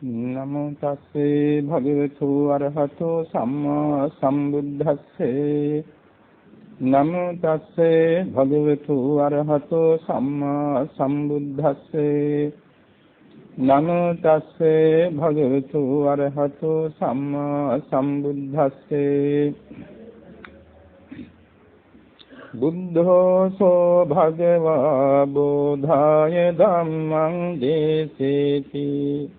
නමෝ තස්සේ භගවතු අරහතෝ සම්මා සම්බුද්දස්සේ නමෝ තස්සේ භගවතු අරහතෝ සම්මා සම්බුද්දස්සේ නමෝ තස්සේ භගවතු අරහතෝ සම්මා සම්බුද්දස්සේ බුද්ධෝ සෝ භගවා බෝධාය ධම්මං දේසේති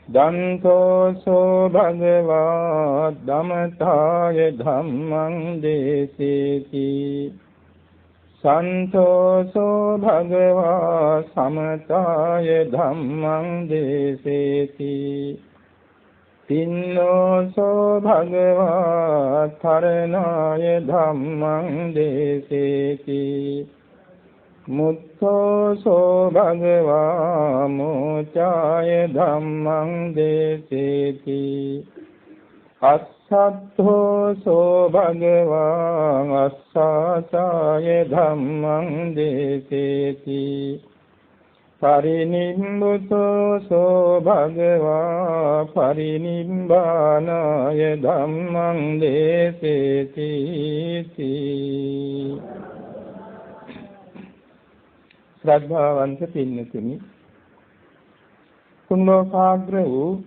දන්තෝ සෝ භගවා ධම්මතාය ධම්මං දේසේති සන්තෝ සෝ භගවා සමතාය ධම්මං දේසේති තින්නෝ සෝ භගවා තරණාය ධම්මං දේසේති මුත්තෝ සෝ භගවා මෝචාය ධම්මං දේසේති අස්සද්ධෝ සෝ භගවා අස්සාසාය ධම්මං දේසේති පරිනිම්බුතෝ සෝ භගවා පරිනිම්බානාය ධම්මං දේසේති ශ්‍රද්ධාවන්ත පින්නතුනි කුණ්ඩෝපාග්‍ර වූ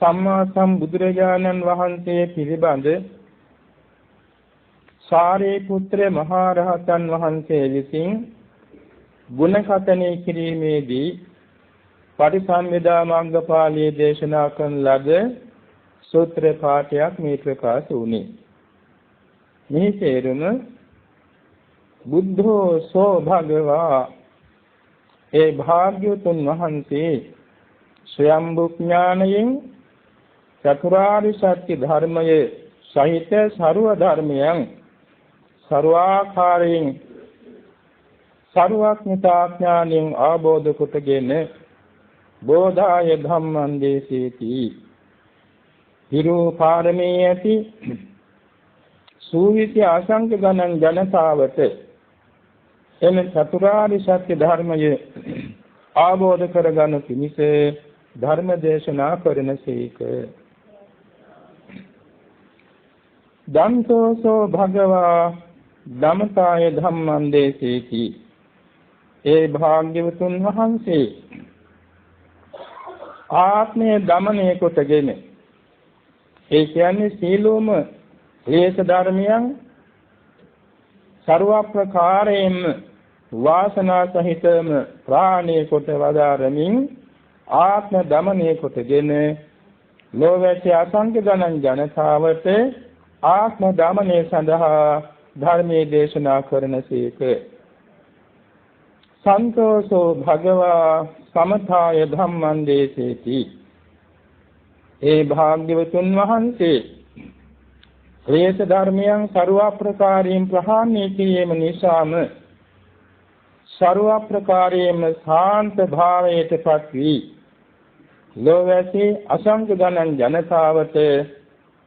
සම්මා සම්බුදුරජාණන් වහන්සේ පිළිබඳ සාරිපුත්‍ර මහ රහතන් වහන්සේ විසින් ගුණ කථනය කිරීමේදී පටිසම්භිදා මග්ගපාළියේ දේශනා කරන ලද සූත්‍ර පාඨයක් මේ ප්‍රකාශ වුණේ. මේ තේරුම බුද්ධෝ සෝ භගවා ඒ භාග්‍යවතුන් වහන්සේ ස්වයම්බු ඥානයෙන් චතුරාර්ය සත්‍ය ධර්මයේ සහිත ਸਰව ධර්මයන් ਸਰවාකාරයෙන් සර්වඥතා ඥාණයෙන් ආબોධ කොටගෙන බෝධාය ධම්මං දේසේති හිරෝ පාරමී ඇති සූවිසි අසංඛ ගණන් ජනතාවට එම චතුරාර්ය සත්‍ය ධර්මය ආબોධ කරගන්න පිණිස ධර්ම දේශනා කරනසේක. දන්තෝසෝ භගවා ධම්මතාය ධම්මං දේසේති ඒ භාග්‍යවතුන් වහන්සේ ආත්මය දමනය කොටගෙන ඒ කියන්නේ සීලෝම ක්ලේශ ධර්මයන් ਸਰව ප්‍රකාරයෙන්ම වාසනා සහිතම ප්‍රාණී කොට වදාරමින් ආත්ම දමනය කොටගෙන ලෝකයේ අසංඛ්‍ය ගණන් ජනතාවට ආත්ම දමනය සඳහා ධර්මයේ දේශනා කරනසේක. සන්තෝෂෝ භගවා සමතාය ධම්මං දේසේති ඒ භාග්‍යවතුන් වහන්සේ ක්ලේශ ධර්මයන් ਸਰව ප්‍රකාරයෙන් ප්‍රහාණය කිරීම නිසාම ਸਰව ප්‍රකාරයෙන්ම ශාන්ත භාවයටපත් වී ලෝකයේ අසංඛ ගණන් ජනතාවට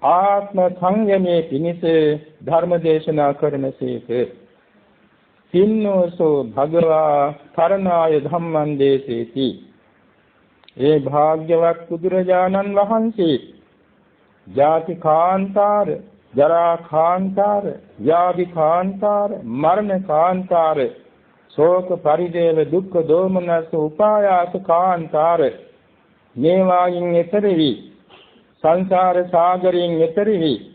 ආත්ම සංයමයේ පිණිස ධර්ම දේශනා කරනසේක. තින්නෝසෝ භගවා කරණාය ධම්මං දේසේති ඒ භාග්‍යවත් බුදුරජාණන් වහන්සේ ජාති කාන්තාර ජරා කාන්තාර ව්‍යාධි කාන්තාර මරණ කාන්තාර ශෝක පරිදේව දුක්ඛ දෝමනස උපායාස කාන්තාර මේවායින් එතර වී සංසාර සාගරයෙන් එතර වී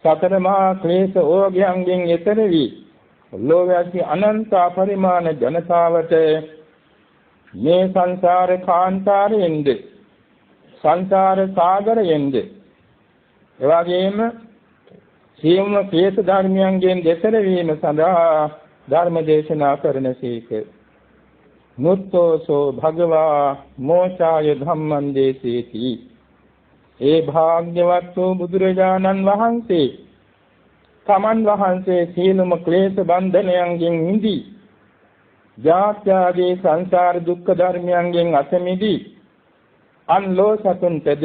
සතර මහා ක්ලේශ ඕගයන්ගෙන් එතර වී ලෝකයේ අනන්ත පරිමාණ ජනතාවට මේ සංසාර කාන්තාරයෙන්ද සංසාර සාගරයෙන්ද එවාගෙම සියුම් ක්ලේශ ධර්මයන්ගෙන් දෙතර වීම සඳහා ධර්ම දේශනා කරනසේක. මුත්තෝසෝ භගවා මෝචාය ධම්මං දේසේති ඒ භාග්‍යවත් වූ බුදුරජාණන් වහන්සේ තමන් වහන්සේ සීලම ක්ලේශ බන්ධනයන්ගෙන් මිදී ජාත්‍යාදී සංසාර දුක්ඛ ධර්මයන්ගෙන් අත මිදී අන්ලෝ සතුන්ටද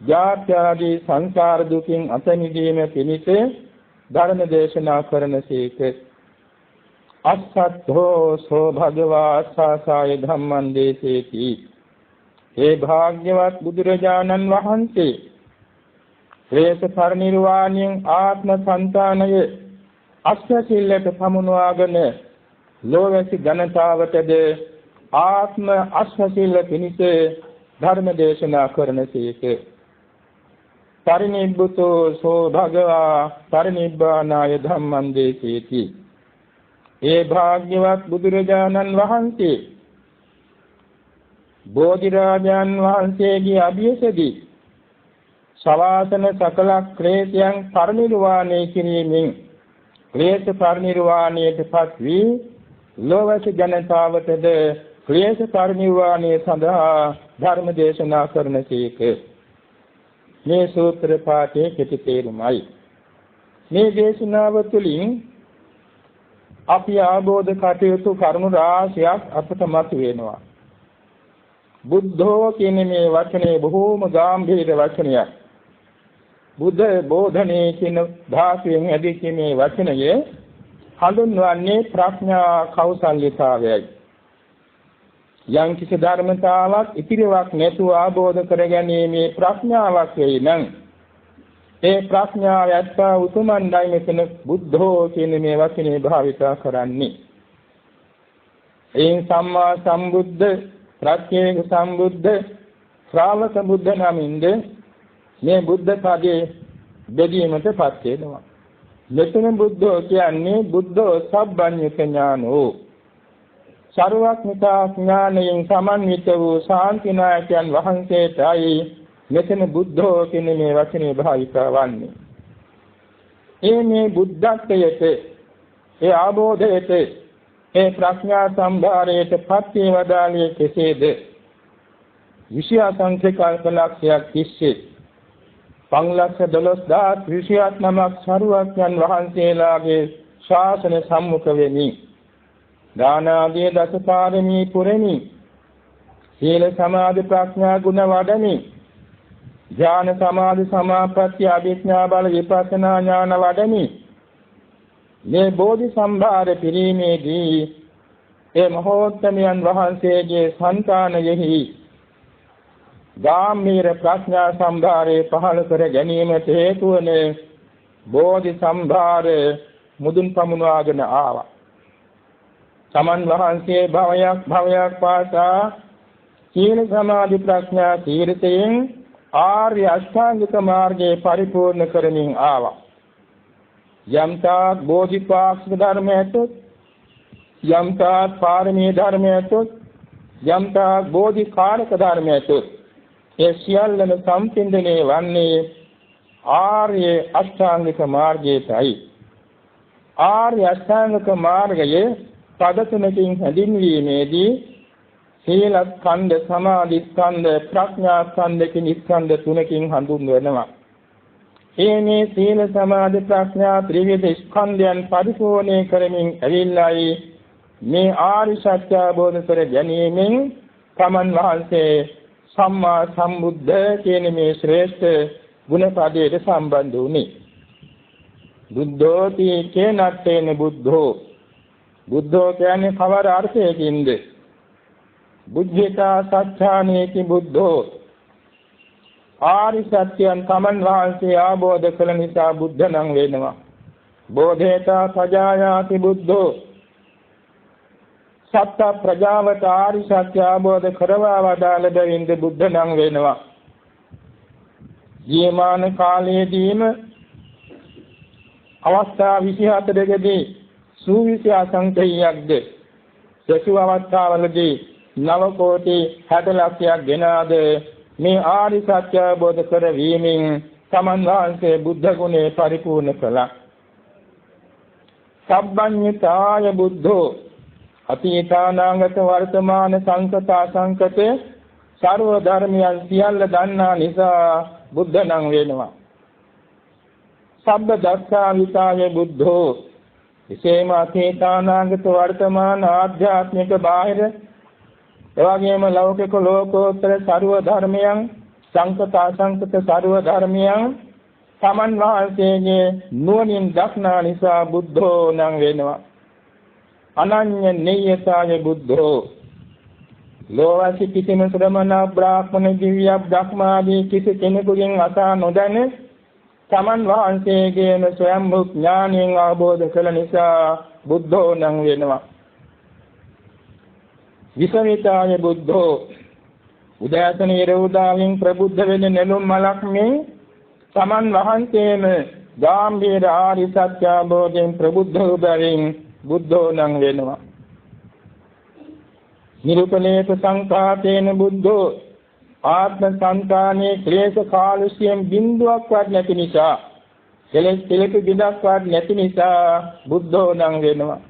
ජාත්‍යාදී සංසාර දුකින් අත මිදීම පිණිස ධර්ම දේශනා කරනසේක. අස්සද්ධෝ සෝ භගවා අස්සාසාය ධම්මං දේසේති ඒ භාග්‍යවත් බුදුරජාණන් වහන්සේ ශ්‍රේෂ්ඨ පරිනිර්වාණයෙන් ආත්ම සංතානයේ අෂ්ටසිල්ලට සමුනවාගෙන ලෝවැසි ජනතාවටද ආත්ම අෂ්ටසිල්ල පිණිස ධර්ම දේශනා කරනසේක. පරිනිබ්බුතෝ සෝ භගවා පරිනිබ්බානාය ධම්මං දේසේති. ඒ භාග්‍යවත් බුදුරජාණන් වහන්සේ බෝධිරාජයන් වහන්සේගේ අභියසදී සවාසන සකල ක්ලේශයන් පරිනිර්වාණය කිරීමෙන් ක්ලේශ පරිනිර්වාණයටපත් වී ලෝවැසි ජනතාවටද ක්ලේශ පරිනිර්වාණය සඳහා ධර්ම දේශනා කරනසේක. මේ සූත්‍ර පාඨයේ කෙටි තේරුමයි. මේ දේශනාව තුළින් අපි ආબોධ කටයුතු කරුණු රාශියක් අපට මතුවෙනවා. බුද්ධෝ කියන මේ වචනේ බොහෝම ගැඹීර වචනයක්. බුද්ධ බෝධනේ කියන ධාතුවෙන් ඇදිච්ච මේ වචනය හඳුන්වන්නේ ප්‍රඥා කෞසල්‍යතාවයයි. යම් කිසි ධර්මතාවක් ඉතිරිවක් නැතුව ආબોධ කරගැනීමේ ප්‍රඥාවක් වෙයි නම් ඒ ප්‍රඥාව යත්තා උතුමන්ඩයි මෙතන බුද්ධෝ කියන මේ වචනේ භාවිත කරන්නේ. එයින් සම්මා සම්බුද්ධ, ප්‍රත්‍යේක සම්බුද්ධ, ශ්‍රාවක බුද්ධ නමින්ද මේ බුද්ධ පදයේ බෙදීමටපත් වෙනවා. මෙතන බුද්ධෝ කියන්නේ බුද්ධෝ සබ්බඤ්ඤක ඥානෝ. සර්වඥතා ඥානයෙන් සමන්විත වූ ශාන්තිනායකයන් වහන්සේටයි මෙතන බුද්ධෝ කියන මේ වචනේ භාවිත වන්නේ. මේ බුද්ධත්වයට, ඒ ආબોධයට, ඒ ප්‍රඥා සම්භාරයට පත් වේවදාලිය කෙසේද? විෂයාසංඛ්‍ය කල්පලක්ෂයක් තිස්සේ 512029ක් සරුවඥන් වහන්සේලාගේ ශාසන සම්මුඛ වෙමි. දාන ආදී දසපාරමී පුරමි. සීල සමාධි ප්‍රඥා ගුණ වඩමි. ඥාන සමාධි සමාපatti අභිඥා බල විපස්සනා ඥාන වඩමි. මේ බෝධි සම්භාර පිරීමේදී ඒ මහෝත්තමයන් වහන්සේගේ సంతානයෙහි ගාම්භීර ප්‍රඥා සම්භාරේ පහළ කර ගැනීමට හේතු වන බෝධි සම්භාර මුදුන් පමුණවාගෙන ආවා. සමන් වහන්සේ භවයක් පාසා සීල සමාධි ප්‍රඥා තීර්ථයෙන් ආර්ය අෂ්ටාංගික මාර්ගයේ පරිපූර්ණ කරමින් ආවා. යම්තාක් බෝධිපාක්ෂික ධර්මයට, යම්තාක් පාරමී ධර්මයට, යම්තාක් බෝධිකාරක ධර්මයට ඒ සියල්ලම සම්පින්දනේ වන්නේ ආර්ය අෂ්ටාංගික මාර්ගයටයි. ආර්ය අෂ්ටාංගික මාර්ගයේ පද තුනකින් හැඳින්වීමේදී සීල ස්කන්ධ, සමාධි ස්කන්ධ, ප්‍රඥා ස්කන්ධ කියන ස්කන්ධ තුනකින් හඳුන්වනවා. මේ සීල සමාධි ප්‍රඥා ත්‍රිවිධ ස්කන්ධයන් පරිපූර්ණය කරමින් ඇවිල්ලායි මේ ආර්ය සත්‍ය අවබෝධ කර ගැනීමෙන් තමන් වහන්සේ සම්මා සම්බුද්ධ කියන මේ ශ්‍රේෂ්ඨ ගුණ පදයට සම්බන්ධ වුණේ. බුද්ධෝති කේනත්තේන බුද්ධෝ. බුද්ධෝ කියන්නේ කවර අර්ථයකින්ද? බුද්ධිතා සත්‍යානේති බුද්ධෝ. ආරි සත්‍යයන් තමන් වහන්සේ ආબોධ කළ නිසා බුද්ධ නම් වෙනවා. බෝධේතා සජායාති බුද්ධෝ. සත්‍ය ප්‍රජාවට ආරි සත්‍ය ආબોධ කරවා වදාළ බැවින්ද බුද්ධ නම් වෙනවා. ජීවමාන කාලයේදීම අවස්ථා 24කදී සූවිසි අසංඛ්‍යයක්ද සසු අවස්ථාවලදී 9 කෝටි 60 ලක්ෂයක් ගෙනාද මේ ආරි සත්‍ය අවබෝධ කරවීමෙන් සමන් වහන්සේ බුද්ධ ගුණේ පරිපූර්ණ කළා. සබ්බඤ්ඤතාය බුද්ධෝ. අතීතානාගත වර්තමාන සංකත අසංකත සර්ව ධර්මයන් සියල්ල දන්නා නිසා බුද්ධ නම් වෙනවා. සබ්බ දස්සාවිතාය බුද්ධෝ. එසේම අතීතානාගත වර්තමාන ආධ්‍යාත්මික බාහිර එවැගේම ලෞකික ලෝකෝත්තර සර්ව ධර්මයන් සංකත අසංකත සර්ව ධර්මයන් සමන් වහන්සේගේ නුවණින් දක්නා නිසා බුද්ධෝ නම් වෙනවා. අනඤ්‍ය නියතාය බුද්ධෝ. ලෝවාසි කිසිම ශ්‍රමණ බ්‍රාහ්මණ දිව්‍ය බ්‍රහ්මාදී කිසි කෙනෙකුගෙන් අසා නොදැන තමන් වහන්සේගේම ස්වයම්භූ ඥාණයෙන් අවබෝධ කළ නිසා බුද්ධෝ නම් වෙනවා. විසවිතාය බුද්ධෝ උදෑසන ඉරෝදාවෙන් ප්‍රබුද්ධ වෙන නෙළුම් මලක් මේ තමන් වහන්සේම ගාම්භීර ආරි සත්‍ය අවබෝධයෙන් ප්‍රබුද්ධ වූ බැවින් බුද්ධෝ නම් වෙනවා. නිරුපලේප සංඛාතේන බුද්ධෝ ආත්ම සංකානේ ක්ලේශ කාලුෂ්‍යම් බිඳුවක්වත් නැති නිසා කෙලෙස් කෙලෙක බිඳක්වත් නැති නිසා බුද්ධෝ නම් වෙනවා.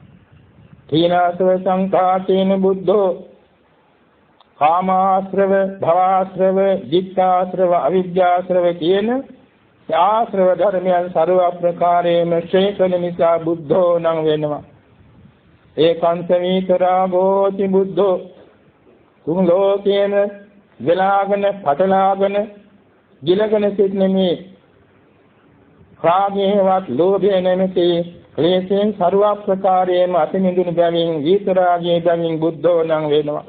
තීනාසව සංඛාතේන බුද්ධෝ කාමාශ්‍රව භවආශ්‍රව දික්ඛාශ්‍රව අවිද්‍යාශ්‍රව කියන ආශ්‍රව ධර්මයන් ਸਰව ප්‍රකාරයෙන්ම ක්ෂේත්‍රන නිසා බුද්ධෝ නම් වෙනවා. ඒකාන්ත විතරාගෝති බුද්ධෝ තුන් ලෝකේන වෙලාගෙන පටලාගෙන ගිලගෙන සිටින මේ රාගයවත් ලෝභය නැමැති ක්ලේශයෙන් ਸਰව ප්‍රකාරයෙන්ම අතමිඳුන බැවින් විතරාගයේ බැවින් බුද්ධෝ නම් වෙනවා.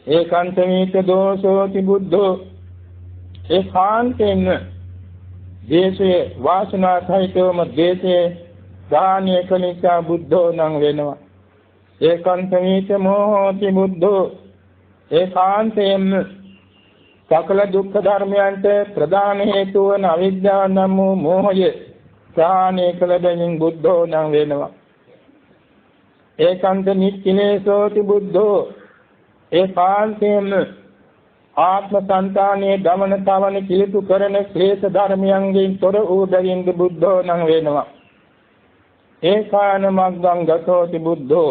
ඒකාන්ත විතදෝසෝති බුද්ධෝ ඒකාන්තෙන් දේශේ වාසනා සහිතවම දේශේ දානය කනිකා බුද්ධෝ නම් වෙනවා. ඒකාන්ත විත මොහෝති බුද්ධෝ ඒකාන්තයෙන්ම සකල දුක්ඛ ධර්මයන්ට ප්‍රධාන හේතු වන අවිද්‍යාව නම් වූ මෝහය ප්‍රහාණය කළ බැවින් බුද්ධෝ නම් වෙනවා. ඒකාන්ත නික්ඛිලේසෝති බුද්ධෝ ඒකාන්තයෙන්ම ආත්ම සංතානයේ දමන තවන කිලුතු කරන ක්ලේශ ධර්මයන්ගෙන් තොර වූ බැවින් බුද්ධෝ නම් වෙනවා. ඒකාන මග්ගං ගතෝති බුද්ධෝ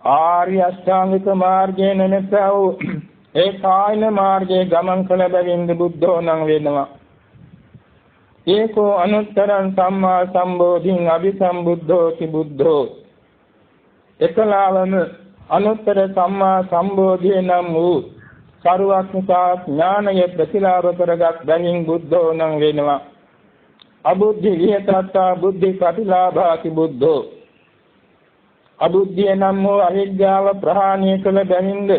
ආර්ය අෂ්ටාංගික මාර්ගයේ නැමෙතා වූ ඒකායන මාර්ගයේ ගමන් කළ බැවින් බුද්ධෝ නම් වෙනවා. ඒකෝ අනුත්තරං සම්මා සම්බෝධින් අභිසම්බුද්ධෝති බුද්ධෝ එකලාවම අනුත්තර සම්මා සම්බෝධිය නම් වූ සරුවක්ඥතා ඥානය ප්‍රතිලාභ කරගත් බැවින් බුද්ධෝ නම් වෙනවා. අබුද්ධි විහෙතත්තා බුද්ධි ප්‍රතිලාභාති බුද්ධෝ අබුද්ධිය නම් වූ අවිද්‍යාව ප්‍රහාණය කළ බැවින්ද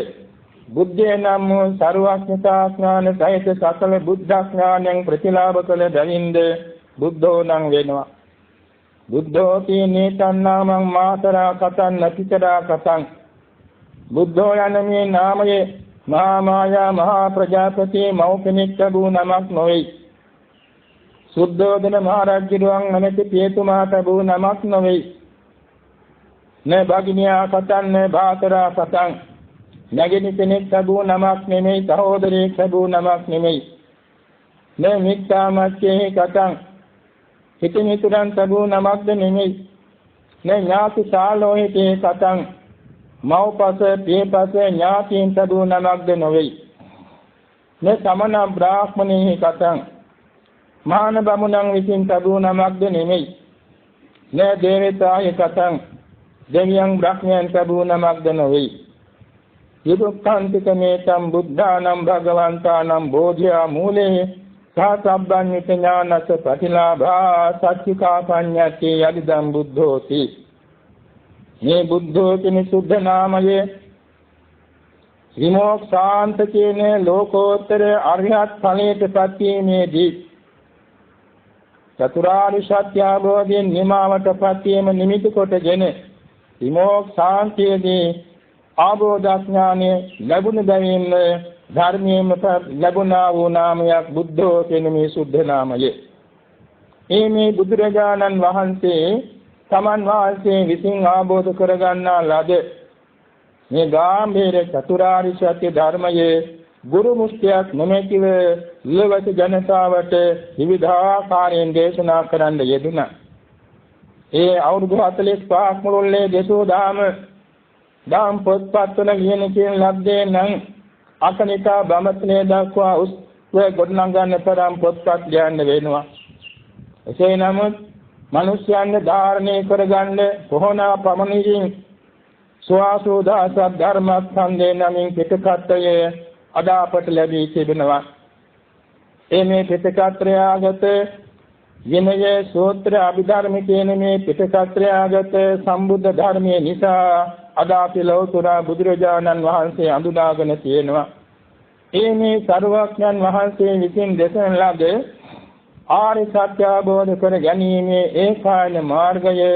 බුද්ධිය නම් වූ සරුවක්ඥතා ඥාන සහිත සකල බුද්ධ ඥානයෙන් ප්‍රතිලාභ කළ බැවින්ද බුද්ධෝ නම් වෙනවා. බුද්ධෝ තීනේ තන්නාමං මාතරා කතං නතිතරා කතං බුද්ධෝ යන මේ නාමයේ මහා මායා මහා ප්‍රජාපති මෞඛනික වූ නමක් නොවේ. සුද්ධෝදන මහ රජුන් නැති පියතුමා තබූ නමක් නොවේ. න භගිනියා කතං න භාතරා කතං නැගිනි කෙනෙක් තබූ නමක් නෙමෙයි. සහෝදරයෙක් තබූ නමක් නෙමෙයි. න මිත්‍යාමච්ඡේ කතං හිතමිතුරන් තබූ නමක්ද නෙමෙයි. න ඥාති සාලෝහිතේ කතං මෞපස පියපස ඥාතීන් තබූ නමක්ද නොවේ. න සමන බ්‍රාහ්මණේ කතං මාන බමුණන් විසින් තබූ නමක්ද නෙමෙයි. න දේවතාය කතං දෙවියන් බ්‍රහ්මයන් තබූ නමක්ද නොවේ. යදුක්ඛාන්තික මේතම් බුද්ධානම් භගවන්තානම් බෝධියා මූලේ සාසබ්බඤ්ඤිත ඥානස ප්‍රතිලාභා සච්චිකා පඤ්ඤති යදිදම් බුද්ධෝති. මේ බුද්ධෝ කියන සුද්ධ නාමයේ විමෝක්ෂාන්ත කියන ලෝකෝත්තර අරිහත් ඵලයට පත්වීමේදී චතුරාර්ය සත්‍ය අවබෝධයෙන් නිමාවට පත්වීම නිමිති කොටගෙන විමෝක්ෂාන්තයේදී ආબોධඥානය ලැබුණ බැවින් ධර්මයෙන්ම ලැබුණා වූ නාමයක් බුද්ධෝ කියන මේ සුද්ධ නාමය. මේ බුදුරජාණන් වහන්සේ තමන් වහන්සේ විසින් ආબોධ කරගන්නා ලද මේ ගාම්භීර චතුරාර්ය සත්‍ය ධර්මයේ ගුරු මුස්තියක් නොමැතිව ලෝක ජනතාවට විවිධාකාරයෙන් දේශනා කරන්න යෙදුණා. ඒ අවුරුදු 45ක් මුළුල්ලේ දේශෝ දාම් පොත්පත්වල ලියන කියන ලද්දේ නම් අකනිතා බ්‍රහ්මත්‍රයේ දක්වා උස්ව ගොඩනගන්න තරම් පොත්පත් ලියන්න වෙනවා. එසේ නමුත් මිනිස්යන්ව ධාරණය කරගන්න කොහොනා පමණකින් සුවාසෝදාස ධර්මස්කන්ධේ නමින් පිටකත්වය අද අපට ලැබී තිබෙනවා. මේ පිටකත්‍රයාගත විනය සූත්‍ර අභිධර්ම කියන මේ පිටකත්‍රයාගත සම්බුද්ධ ධර්මයේ නිසා අද අපි ලෞතර බුදුරජාණන් වහන්සේ අඳුනාගෙන තියෙනවා. ඒ මේ සර්වඥන් වහන්සේ විසින් දේශන ලද ආර්ය සත්‍ය අවබෝධ කර ගැනීමේ ඒකායන මාර්ගය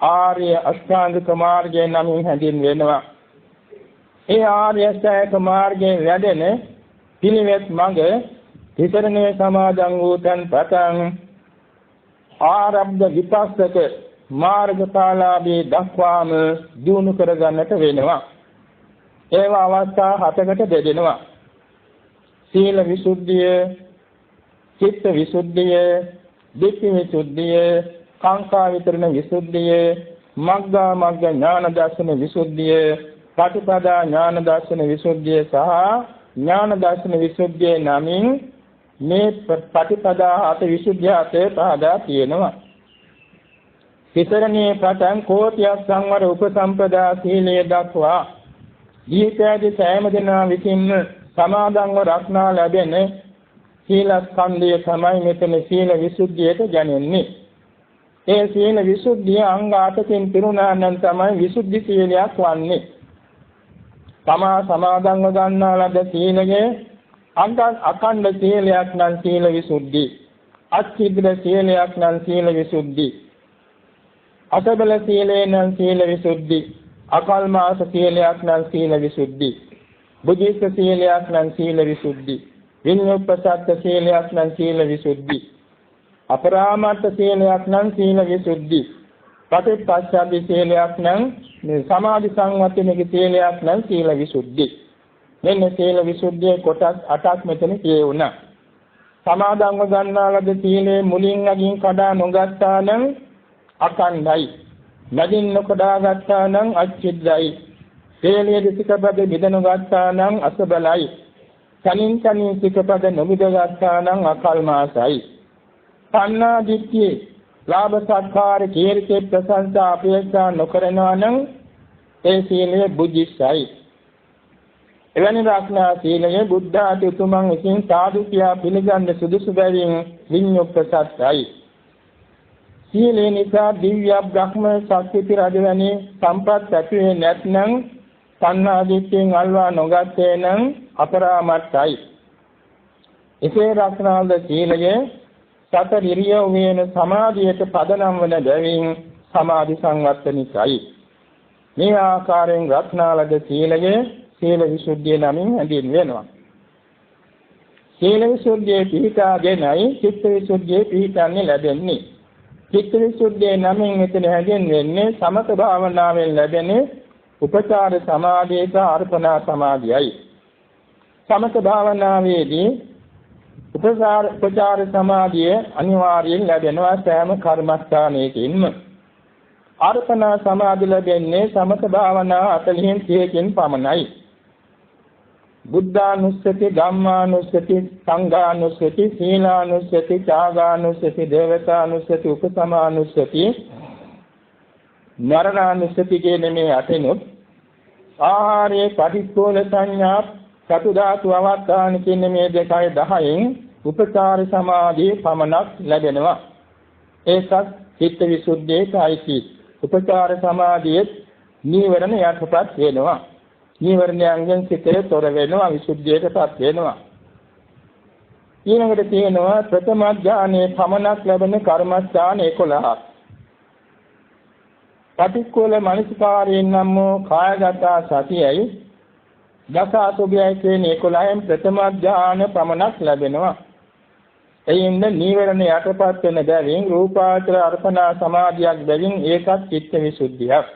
ආර්ය අෂ්ටාංගික මාර්ගය නමින් හැඳින්වෙනවා. ඒ ආර්ය අෂ්ටාංගික මාර්ගයෙන් වැඩෙන පිළිවෙත් මඟ තිසරණේ සමාදන් වූ තන් පටන් ආරබ්ධ විපස්සක මාර්ගඵලාභී දක්වාම දිනු කර ගන්නට වෙනවා. ඒවා අවස්ථා 7කට බෙදෙනවා. සීල විසුද්ධිය, චිත්ත විසුද්ධිය, ධිට්ඨි විසුද්ධිය, කාංකා විතරණ විසුද්ධිය, මග්ගා මග්ග ඥාන දර්ශන විසුද්ධිය, පටිපදා ඥාන දර්ශන විසුද්ධිය සහ ඥාන දර්ශන විසුද්ධිය නමින් මේ පටිපදා හත විසුද්ධිය අතේ පහදා තියෙනවා. තිසරණේ පටන් කෝටියක් සංවර උපසම්පදා සීලය දක්වා දීපෑදී සෑම දෙනා විසින්ම සමාදන්ව රක්නා ලැබෙන සීලස්කන්ධය තමයි මෙතන සීල විසුද්ධියට ගැනෙන්නේ. ඒ සීල විසුද්ධිය අංග 8කින් පිරුණා නම් තමයි විසුද්ධි සීලයක් වන්නේ. තමා සමාදන්ව ගන්නා ලද සීලයේ අඛණ්ඩ සීලයක් නම් සීල විසුද්ධි. අච්චිද්ද සීලයක් නම් සීල විසුද්ධි. අසබල සීලේ නම් සීල විසුද්ධි. අකල්මාස සීලයක් නම් සීල විසුද්ධි. බුද්ධිස්ස සීලයක් නම් සීල විසුද්ධි. විඤ්ඤුප්පසත්ත සීලයක් නම් සීල විසුද්ධි. අපරාමර්ථ සීලයක් නම් සීල විසුද්ධි. පටිච්චසමුප්පාද සීලයක් නම් සමාධි සංවත්තනික සීලයක් නම් සීල විසුද්ධි. මෙන්න සීල විසුද්ධියේ කොටස් 8ක් මෙතන කියවුණා. සමාදන්ව ගන්නා ලද සීලේ මුලින් අගින් කඩා නොගත්තා නම් අකණ්ඩයි. මැදින් නොකඩා ගත්තා නම් අච්චිද්දයි. සීලයේ සිකපද බෙදනු ගත්තා නම් අසබලයි. තනින් සිකපද නොබෙද ගත්තා නම් අකල්මාසයි. තණ්හා දිට්ඨිය ලාභ සත්කාර කීර්ති ප්‍රශංසා අපේක්ෂා නොකරනවා නම් ඒ සීලය බුද්ධිසයි. එවැනි රක්නා සීලය බුද්ධ ආදී උතුමන් විසින් සාදු කියා පිළිගන්න සුදුසු බැවින් විඤ්ඤුප්පසත්යි. සීලේ නිසා දිව්‍ය බ්‍රහ්ම ශක්ති රජවැනි සම්පත් ඇතිවේ නැත්නම් තණ්හා දිට්ඨියෙන් අල්වා නොගත්තේ නම් අපරාමර්ථයි. එසේ රක්නාද සීලය සතර ඉරියව් වේන සමාධියට පදනම් වන බැවින් සමාධි සංවත්තනිකයි. මේ ආකාරයෙන් රත්නාලද සීලය සීල විසුද්ධිය නමින් හැඳින්වෙනවා. සීල විසුද්ධියේ පිහිටාගෙනයි චිත්ත විසුද්ධියේ පිහිටන්නේ ලැබෙන්නේ. චිත්ත විසුද්ධියේ නමින් මෙතන හැඳින්වෙන්නේ සමත භාවනාවෙන් ලැබෙන උපචාර සමාධිය සහ අර්පණා සමාධියයි. සමත භාවනාවේදී උපචාර සමාධිය අනිවාර්යෙන් ලැබෙනවා සෑම කර්මස්ථානයකින්ම. අර්පණා සමාධිය ලැබෙන්නේ සමත භාවනා 40කින් පමණයි. බුද්ධානුස්සති, ධම්මානුස්සති, සංඝානුස්සති, සීලානුස්සති, ත්‍යාගානුස්සති, දේවතානුස්සති, උපසමානුස්සති, මරණානුස්සති කියන මේ අටෙනුත් ආහාරයේ පටිච්චෝල සංඥා චතු ධාතු අවස්ථාන කියන මේ 10න් උපචාර සමාධිය පමණක් ලැබෙනවා. ඒකත් චිත්ත විසුද්ධියයි. උපචාර සමාධියේ නීවරණ යටපත් වෙනවා. නීවරණයන්ගෙන් සිතේ තොර වෙනවා, විසුද්ධියටපත් වෙනවා. ඊළඟට තියෙනවා ප්‍රථම ඥානයේ පමණක් ලැබෙන කර්මස්ථාන 11ක්. පටික්කුල මනසිකාරයෙන් නම් කායගත සතියයි දස අසුභයයි කියන 11න් ප්‍රථම ඥාන පමණක් ලැබෙනවා. එයින්ද නීවරණ යටපත් වෙන බැවින් රූපාචර අර්පණා සමාධියක් බැවින් ඒකත් චිත්ත විසුද්ධියක්.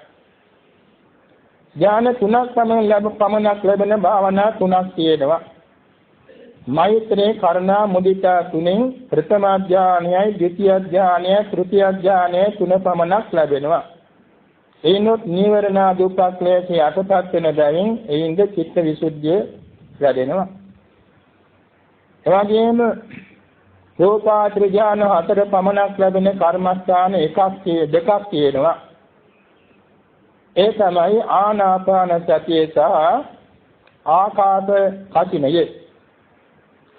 ඥාන 3ක් පමණක් ලැබෙන භාවනා 3ක් තියෙනවා. මෛත්‍රී කරුණා මුදිතා තුනෙන් ප්‍රථම ඥානයයි, ද්විතිය ඥානයයි, තෘතිය ඥානයයි 3 පමණක් ලැබෙනවා. එයිනොත් නීවරණ දුක්ඛක්ලේශ යටපත් වෙන බැවින් එයින්ද චිත්ත විසුද්ධිය වැඩෙනවා. එවැගේම රූපාචර ඥාන 4 පමණක් ලැබෙන කර්මස්ථාන දෙකක් තියෙනවා. ඒ තමයි ආනාපාන සතිය සහ ආකාශ කසිනය.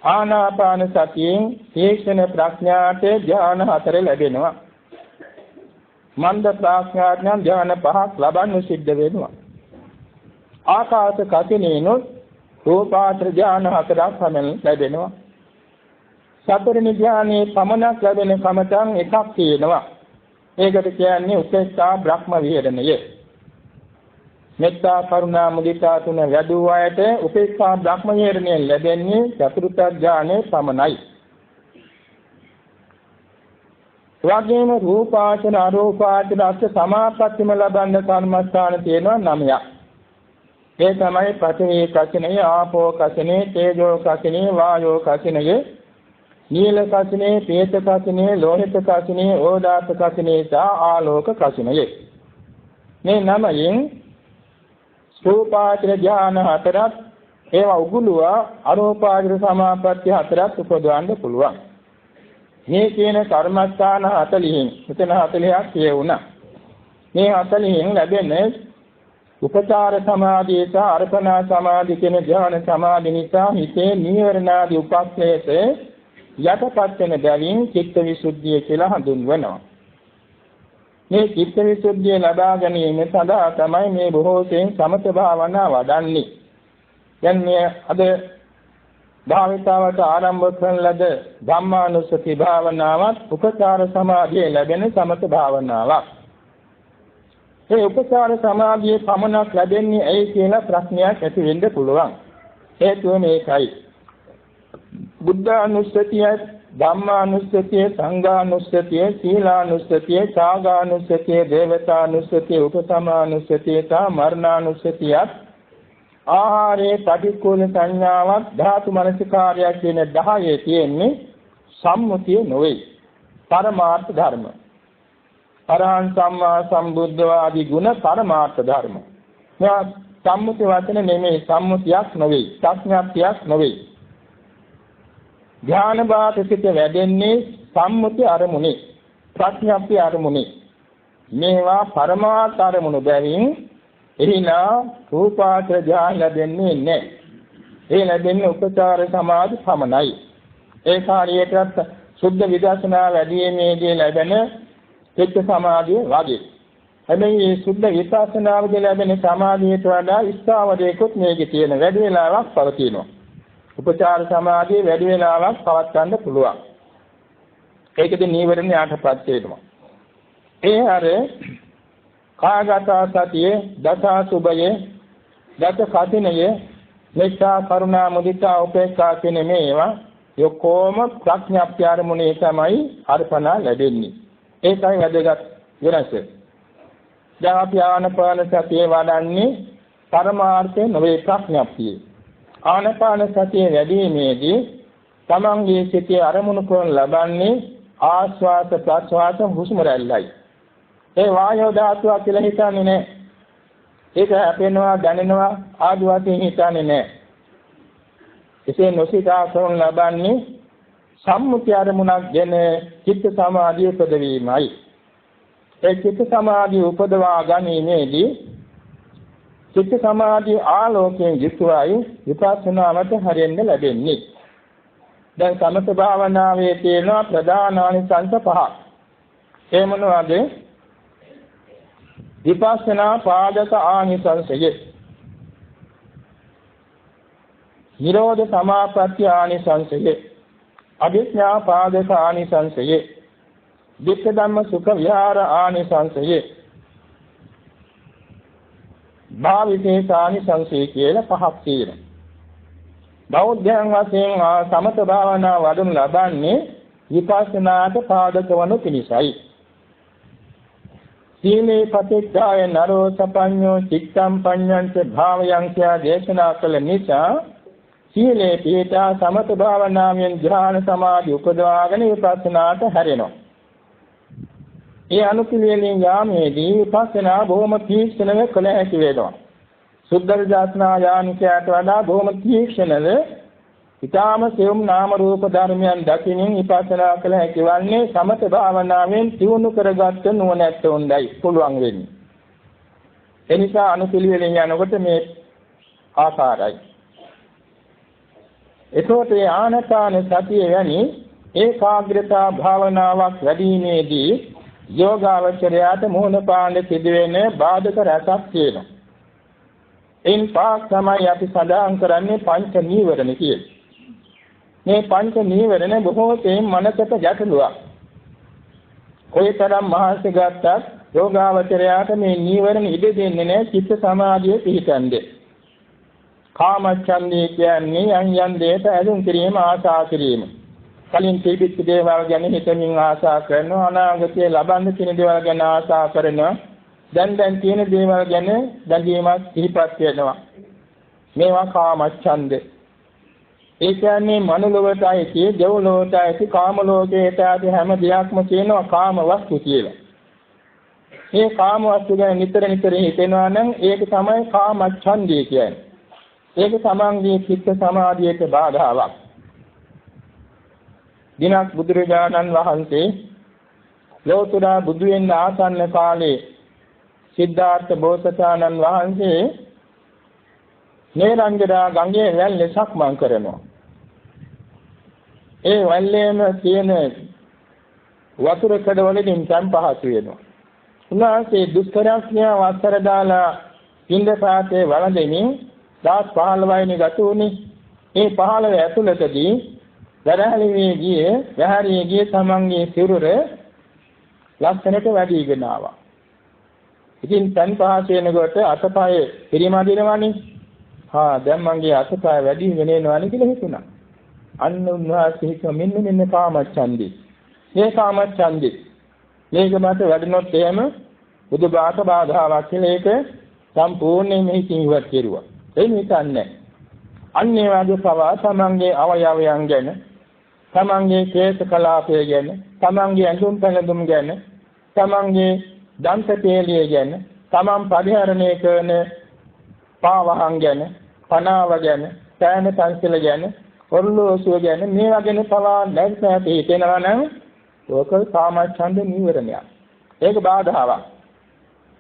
ආනාපාන සතියෙන් තීක්ෂණ ප්‍රඥාට ඥාන 4 ලැබෙනවා. මන්ද ප්‍රඥාඥාන ඥාන 5ක් ලබන්න සිද්ධ වෙනවා. ආකාශ කසිනිනුත් රූපාවචර ධ්‍යාන හතරක් පමණ ලැබෙනවා. සතරෙනි ධ්‍යානයේ පමණක් ලැබෙන කමතන් එකක් තියෙනවා. ඒකට කියන්නේ උපේක්ෂා බ්‍රහ්ම විහරණය. මෙත්තා කරුණා මුදිතා තුන වැඩි අයට උපේක්ෂා බ්‍රහ්ම විහරණය ලැබෙන්නේ චතුර්ථ ධ්‍යානයේ පමණයි. වගේම රූපාවචර අරූපාවචර අර්ථ සමාපත්තිම ලබන්න කර්මස්ථාන තියෙනවා 9ක්. ඒ තමයි පඨවි කසිනේ, ආපෝ කසිනේ, තේජෝ කසිනේ, වායෝ කසිනේ, නීල කසිනේ, පේත කසිනේ, ලෝහිත කසිනේ, ඕදාත කසිනේ සහ ආලෝක කසිනේ. මේ 9න් රූපාවචර ධ්‍යාන හතරක් ඒවා උගුලුවා අරූපාවචර සමාපatti හතරක් උපදවන්න පුළුවන්. මේ කියන කර්මස්ථාන 40න් මෙතන 40ක් කියවුණා. මේ 40න් ලැබෙන උපචාර සමාධිය සහ අර්පණා සමාධි කියන ධ්‍යාන සමාධි නිසා හිතේ නීවරණාදී උපක්ලේශ යටපත් වෙන බැවින් චිත්ත විසුද්ධිය කියලා හඳුන්වනවා. මේ චිත්ත විසුද්ධිය ලබා ගැනීම සඳහා තමයි මේ බොහෝ සෙයින් සමත භාවනා වඩන්නේ. දැන් මේ අද භාවිතාවට ආරම්භ කරන ලද ධම්මානුස්සති භාවනාවත් උපචාර සමාධිය ලැබෙන සමත භාවනාවක්. මේ උපචාර සමාධියේ පමණක් ලැබෙන්නේ ඇයි කියලා ප්‍රශ්නයක් ඇති වෙන්න පුළුවන්. හේතුව මේකයි. බුද්ධානුස්සතිය, ධම්මානුස්සතිය, සංඝානුස්සතිය, සීලානුස්සතිය, ත්‍යාගානුස්සතිය, දේවතානුස්සතිය, උපසමානුස්සතිය, මරණානුස්සතියත් ආහාරයේ පටික්කුල සංඥාවක් ධාතු මනසිකාරයක් කියන 10 තියෙන්නේ සම්මුතිය නොවේ. පරමාර්ථ ධර්ම. අරහං සම්මා සම්බුද්ධ ආදී ගුණ පරමාර්ථ ධර්ම. මේ සම්මුති වචන නෙමෙයි, සම්මුතියක් නොවේ, ප්‍රඥාප්තියක් නොවේ. ධ්‍යාන භාසිත වැඩෙන්නේ සම්මුති අරමුණේ, ප්‍රඥාප්ති අරමුණේ. මේවා පරමාර්ථ අරමුණු බැවින් එහිලා රූපාවචර ධ්‍යාන ලැබෙන්නේ නැහැ. ඒ ලැබෙන්නේ උපචාර සමාධි පමණයි. ඒ කාර්යයටත් සුද්ධ විදර්ශනා වැඩිීමේදී ලැබෙන චිත්ත සමාධිය වගේ. හැබැයි මේ සුද්ධ විපස්සනාවේදී ලැබෙන සමාධියට වඩා ඉස්තාවදයකොත් මේකේ තියෙන වැඩි වෙලාවක් පවතිනවා. උපචාර සමාධිය වැඩි වෙලාවක් පවත්වන්න පුළුවන්. ඒකද නීවරණ යටපත් වෙනවා. ඒ අර කාගත සතියේ දසාසුභයේ දස කතිනයේ මෙත්තා කරුණා මුදිතා උපේක්ඛා කියන මේවා යොකෝම ප්‍රඥාප්ති ආරමුණේ තමයි අර්පණා ලැබෙන්නේ. ඒකයි වැදගත් වෙනස. දැන් අපි ආනපාන සතිය වඩන්නේ පරමාර්ථය නොවේ, ප්‍රඥාප්තිය. ආනපාන සතිය වැඩිීමේදී තමන්ගේ සිතේ අරමුණු කරන ලබන්නේ ආස්වාද ප්‍රස්වාද හුස්ම රැල්ලයි. ඒ වායෝ ධාතුව කියලා හිතන්නේ නැහැ. ඒක හැපෙනවා, දැනෙනවා ආදි වශයෙන් හිතන්නේ නැහැ. එසේ නොසිතා කරන ලබන්නේ සම්මුති අරමුණක් ගැන චිත්ත සමාධිය උපදවීමයි. ඒ චිත්ත සමාධිය උපදවා ගැනීමේදී චිත්ත සමාධිය ආලෝකයෙන් යුක්තවයි විපස්සනාවට හරියන්න ලැබෙන්නේ. දැන් සමථ භාවනාවේ තියෙන ප්‍රධාන අනිසංස 5ක්. ඒ මොනවාද? විපස්සනා පාදක ආනිසංසය, නිරෝධ සමාපatti ආනිසංසය, අභිඥා පාදක ආනිසංසය, දිට්ඨ ධම්ම සුඛ විහාර ආනිසංසය, භාවිතේස ආනිසංසය කියලා 5ක් තියෙනවා. බෞද්ධයන් වශයෙන් සමත භාවනා වඩනු ලබන්නේ විපස්සනාට පාදක වනු පිණිසයි. සීලේ පතිච්ඡාය නරෝ සපඤ්ඤෝ චිත්තම් පඤ්ඤංච භාවයං කියා දේශනා කළ නිසා සීලේ පිහිටා සමත භාවනාවෙන් ධ්‍යාන සමාධි උපදවාගෙන විපස්සනාට හැරෙනවා. ඒ අනුපිළිවෙලින් යාමේදී විපස්සනා බොහොම තීක්ෂණව කළ හැකි වෙනවා. සුද්ධ විදර්ශනා යානිකයට වඩා බොහොම තීක්ෂණව ඊටාම සියුම් නාම රූප ධර්මයන් දකිනින් විපස්සනා කළ හැකි වන්නේ සමත භාවනාවෙන් තියුණු කරගත්ත නුවණැත්ත උණ්ඩයි පුළුවන් වෙන්නේ. එනිසා අනුපිළිවෙලින් යනකොට මේ ආකාරයි. එතකොට ආනපාන සතිය යනි ඒකාග්‍රතා භාවනාවක් වැඩිීමේදී යෝගාවචරයට මුහුණ පාන්න සිදුවෙන බාධක රැසක් තියෙනවා. එයින් පහක් තමයි අපි සඳහන් කරන්නේ පංච නීවරණ කියලා. මේ පංච නීවරණ බොහෝ තෙයින් මනසට ගැටලුවක්. කොයිතරම් මහන්සි ගත්තත් යෝගාවචරයාට මේ නීවරණ ඉඩ දෙන්නේ නැහැ චිත්ත සමාධිය පිහිටන්නේ. කාමච්ඡන්දේ කියන්නේ යම් දෙයක ඇලුම් කිරීම ආශා කිරීම. කලින් තිබිච්ච දේවල් ගැන හිතමින් ආශා කරනවා, අනාගතයේ ලබන්න තියෙන දේවල් ගැන ආශා කරනවා, දැන් තියෙන දේවල් ගැන බැඳීමක් සිහිපත් වෙනවා. මේවා කාමච්ඡන්දේ. ඒ කියන්නේ මනුලොවට ඇති, දෙව්ලොවට ඇති, කාම ලෝකයට ඇති හැම දෙයක්ම කියනවා කාම වස්තු කියලා. මේ කාම වස්තු ගැන නිතර හිතෙනවා නම් ඒක තමයි කාමච්ඡන්දේ කියන්නේ. ඒක තමන්ගේ චිත්ත සමාධියට බාධාවක්. දිනක් බුදුරජාණන් වහන්සේ ලෝතර බුදු වෙන්න ආසන්න කාලේ සිද්ධාර්ථ බෝසතාණන් වහන්සේ නේරංගදා ගඟේ වැල්ලේ සක්මන් කරනවා. ඒ වැල්ලේම තියෙන වතුර කඩවලින් සම්පහසු වෙනවා. උන්වහන්සේ දුෂ්කරඥා වස්තර දාලා පින්දපාතේ වළඳමින් දාස් 15 වෙනි ගත උනේ. ඒ 15 ඇතුළතදී දරහලියේ ගියේ තමන්ගේ සිරුර ලස්සනට වැඩිගෙන ආවා. ඉතින් තන් පහස වෙනකොට අතපය පිරිමදිනවනේ. දැන් මගේ අතපය වැඩි වෙනේනවනේ කියලා හිතුණා. අන්න උන්වහන්සේ හිතුවා මෙන්න කාමච්ඡන්දේ. මේ කාමච්ඡන්දේ. මේක මත වැඩිනොත් එහෙම බුදුබාට බාධාවක් කියලා ඒක සම්පූර්ණයෙන් මෙහි ඉවත් කෙරුවා. ඒ නිසාන්නේ. අන්නේ වගේ පවා තමන්ගේ අවයවයන් ගැන, තමන්ගේ කේශ කලාපය ගැන, තමන්ගේ ඇඳුම් පැළඳුම් ගැන, තමන්ගේ දන්ත තේලිය ගැන, තමන් පරිහරණය කරන පාවහන් ගැන, පනාව ගැන, සෑම සංසල ගැන, ඔර්ලෝසුව ගැන මේවා ගැන පවා නැත්නම් හිතෙනවා නම් ඒක කාමච්ඡන්ද නීවරණයක්. ඒක බාධාවක්.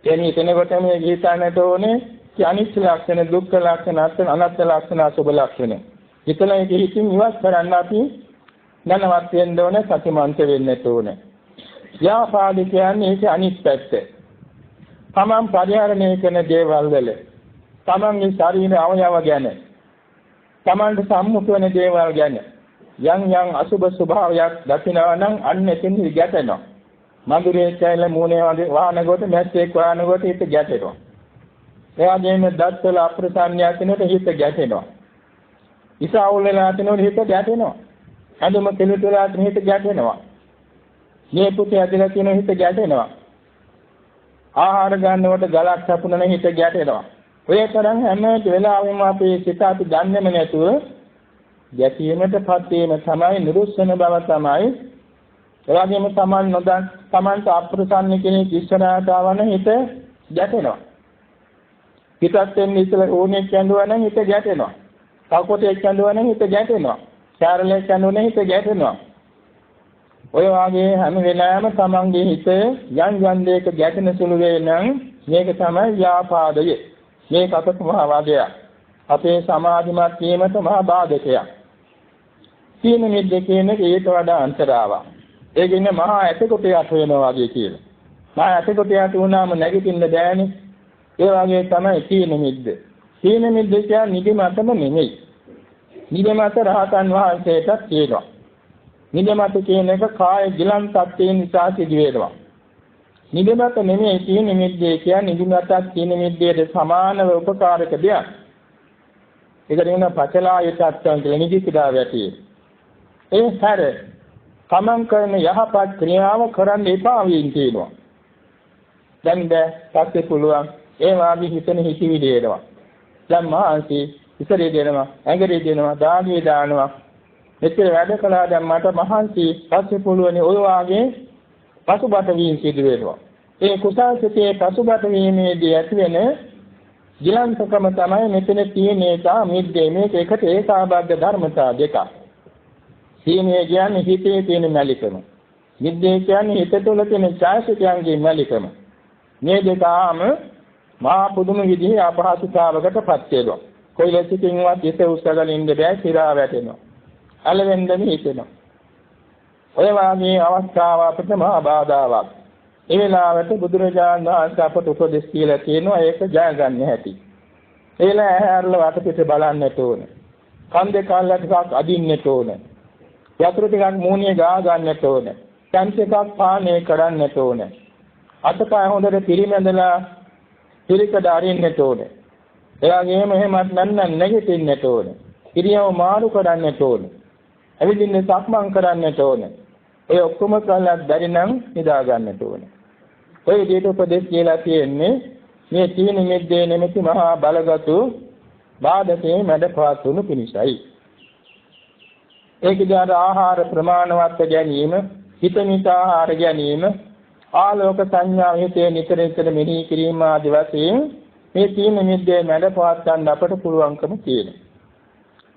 එනි කෙනෙකුට මේ හිතන්නට ඕනේ අනිත්‍ය ලක්ෂණ, දුක්ඛ ලක්ෂණ, අනාත්ම ලක්ෂණ, අසුභ ලක්ෂණ. හිතලා ඒක හිතින් ඉවත් කරන්න අපි දැනවත් වෙන්න ඕනේ, සතිමන්ත වෙන්න ඕනේ. ව්‍යාපාද කියන්නේ ඒක අනිත් පැත්ත. තමන් පරිහරණය කරන දේවල් වල, තමන්ගේ ශරීර අවයව ගැන, තමන්ට සම්මුඛ වෙන දේවල් ගැන යම් අසුභ ස්වභාවයක් දකිනවා නම් අන්න එතෙන් ගැටෙනවා. මధుරේ කැල මූණේ වාහන කොට මැස්සෙක් වාහන කොට හිත ගැටෙනවා. එයාගේම දත්වල අප්‍රසන්නයක් වෙනකොට හිත ගැටෙනවා. ඉසාවුල් වෙලා තිනොත් හිත ගැටෙනවා. අඳුම කෙලෙටලා තින හිත ගැටෙනවා. මේ පුතේ ඇදලා තින හිත ගැටෙනවා. ආහාර ගන්නකොට ගලක් සපුනන හිත ගැටෙනවා. ඔය තරම් හැම වෙලාවෙම අපේ සිත අපි දන්නේම නැතුව ගැටීමටපත් වීම තමයි නිරුස්සන බව තමයි. එවාගෙම තමන්ට අප්‍රසන්න කෙනෙක් ඉස්සරහට ආවම හිත ගැටෙනවා. හිතත් එන්නේ ඉතල ඕනෙක් කැඳුවා නම් හිත ගැටෙනවා. කවකොටෙක් කැඳුවා නම් හිත ගැටෙනවා. ශාරලයක් කැඳුවා නම් හිත ගැටෙනවා. ඔය වාගේ හැම වෙලාවෙම තමන්ගේ හිත යම් දෙයක ගැටෙන සුළු වේ නම් මේක තමයි ව්‍යාපාදය. මේක අපට මහා වාදයක්. අපේ සමාධිමත් වීමට මහා බාධකයක්. සීන මිද්ද කියන එක ඊට වඩා අන්තරාවක්. ඒක ඉන්නේ මහා ඇතකොට යට වෙනවා වගේ කියලා. මහා ඇතකොට යට වුණාම නැගිටින්න බෑනේ. ඒ වගේ තමයි සීන මිද්ද. සීන මිද්ද කියන්නේ නිදිමතම නෙමෙයි. නිදිමත රහතන් වහන්සේටත් තියෙනවා. නිදිමත කියන එක කාය ගිලන් තත්ත්වයෙන් නිසා සිදු වෙනවා. නිදිමත නෙමෙයි සීන මිද්දේ කියන්නේ නිදිමතත් සීන මිද්දේට සමානව උපකාරක දෙයක්. ඒකට කියන පචලාය තත්ත්වයන් කියලා නිදිකිරා වැටි. ඒ හැර තමන් කරන යහපත් ක්‍රියාව කරන්න එපා වීම තියෙනවා. දැන් පස්සේ පුළුවන් ඒ වාගේ හිතන හිතිවිලි එනවා. දැන් මහන්සි ඉස්සරේ දෙනවා, ඇඟරේ දෙනවා, දාඩියේ දානවා. මෙච්චර වැඩ කළා දැන් මට මහන්සි පස්සේ පුළුවන් ඔය වාගේ පසුබට වීම සිදු වෙනවා. ඒ කුසල් සිතේ පසුබට වීමේදී ඇතිවෙන ගිලන්තකම තමයි මෙතන තියෙන ඒකා මිද්දේ මේක එකට ඒකාබද්ධ ධර්මතා දෙකක්. සීනේ කියන්නේ හිතේ තියෙන මැලිකම. මිද්දේ කියන්නේ හිත තුළ තියෙන ඡායසිකයන්ගේ මැලිකම. මේ දෙකම මහා පුදුම විදිහේ අපහසුතාවකටපත් වෙනවා. කොයිලසිකින්වත් හිත උස්සගෙන ඉන්න බෑ, සිරා වැටෙනවා. අලවෙන්දම හිතෙනවා. ඔය වාගේ අවස්ථාව අපිට මහා බාධාවක්. ඒ වෙලාවට බුදුරජාණන් වහන්සේ අපට උපදෙස් කියලා තියෙනවා ඒක ජය ගන්න හැටි. ඒල ඇහැරලා වටපිට බලන්නට ඕනේ. කන් දෙක අල්ලලා ටිකක් අදින්නට ඕනේ. යතුරු ටිකක් මූණේ ගා ගන්නට ඕනේ. කන් ටිකක් පානය කරන්නට ඕනේ. අතපය හොඳට පිරිමැදලා පිළිකඩ අරින්නට ඕනේ. එයාගේම එහෙමත් නැත්නම් නැගිටින්නට ඕනේ. ඉරියව් මාරු කරන්නට ඕනේ. ඇවිදින්න සක්මන් කරන්නට ඕනේ. ඒ ඔක්කොම කළා බැරි නම් නිදා ගන්නට ඕනේ. ඔය විදිහට උපදෙස් කියලා තියෙන්නේ මේ තීන මිද්දේ නෙමෙති මහා බලගතු බාධකේ මැඩපත් වුණු පිණිසයි. ඒකදාර ආහාර ප්‍රමාණවත් ගැනීම, හිතමිත ආහාර ගැනීම, ආලෝක සංඥා හිතේ නිතර නිතර මෙහි කිරීම ආදී වශයෙන් මේ තීන මිද්දේ මැඩපත් ගන්න අපට පුළුවන්කම තියෙනවා.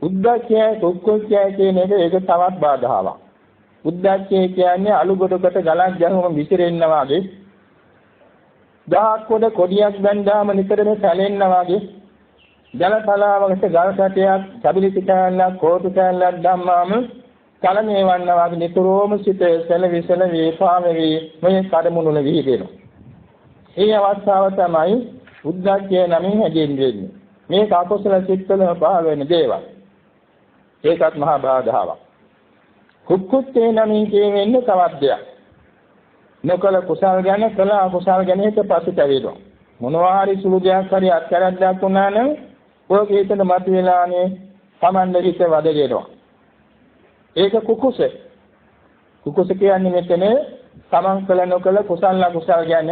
උද්දච්චය, කුක්කුච්චය කියන එක ඒක තවත් බාධාවක්. උද්දච්චය කියන්නේ අලු ගොඩකට ගලක් ගැහුවම විසිරෙන්නා වගේ, දහක් කොට කොඩියක් බැඳාම නිතරම සැලෙන්නා වගේ, ජල තලාවකට ගල් කැටයක්, සබිලිති කෑල්ලක්, කෝටු කෑල්ලක් දැම්මාම කලමේ වන්නා වගේ නිතරම සිත සැලවිසල වේපාවෙවි මේ කඩමුණුල විහිදෙනවා. මේ අවස්ථාව තමයි උද්දච්චය නමින් හැදෙන්නේ. මේ කාකෝසල සිත්වල පහළ වෙන දේවල්. ඒකත් මහා බාධාවක්. කුක්කුච්චේ නමින් කියන්නේ තවත් දෙයක්. නොකල කුසල් ගැන කළ අකුසල් ගැන හිත පසුතැවෙනවා. මොනවා හරි සුළු දෙයක් හරි අත්කරද්දක් වුණා නම් ඔය කීතන මතුවලානේ Tamande හිත වදගෙනවා. ඒක කුකුස. කුකුස කියන්නේ මෙතන තමන් කළ නොකල කුසල අකුසල් ගැන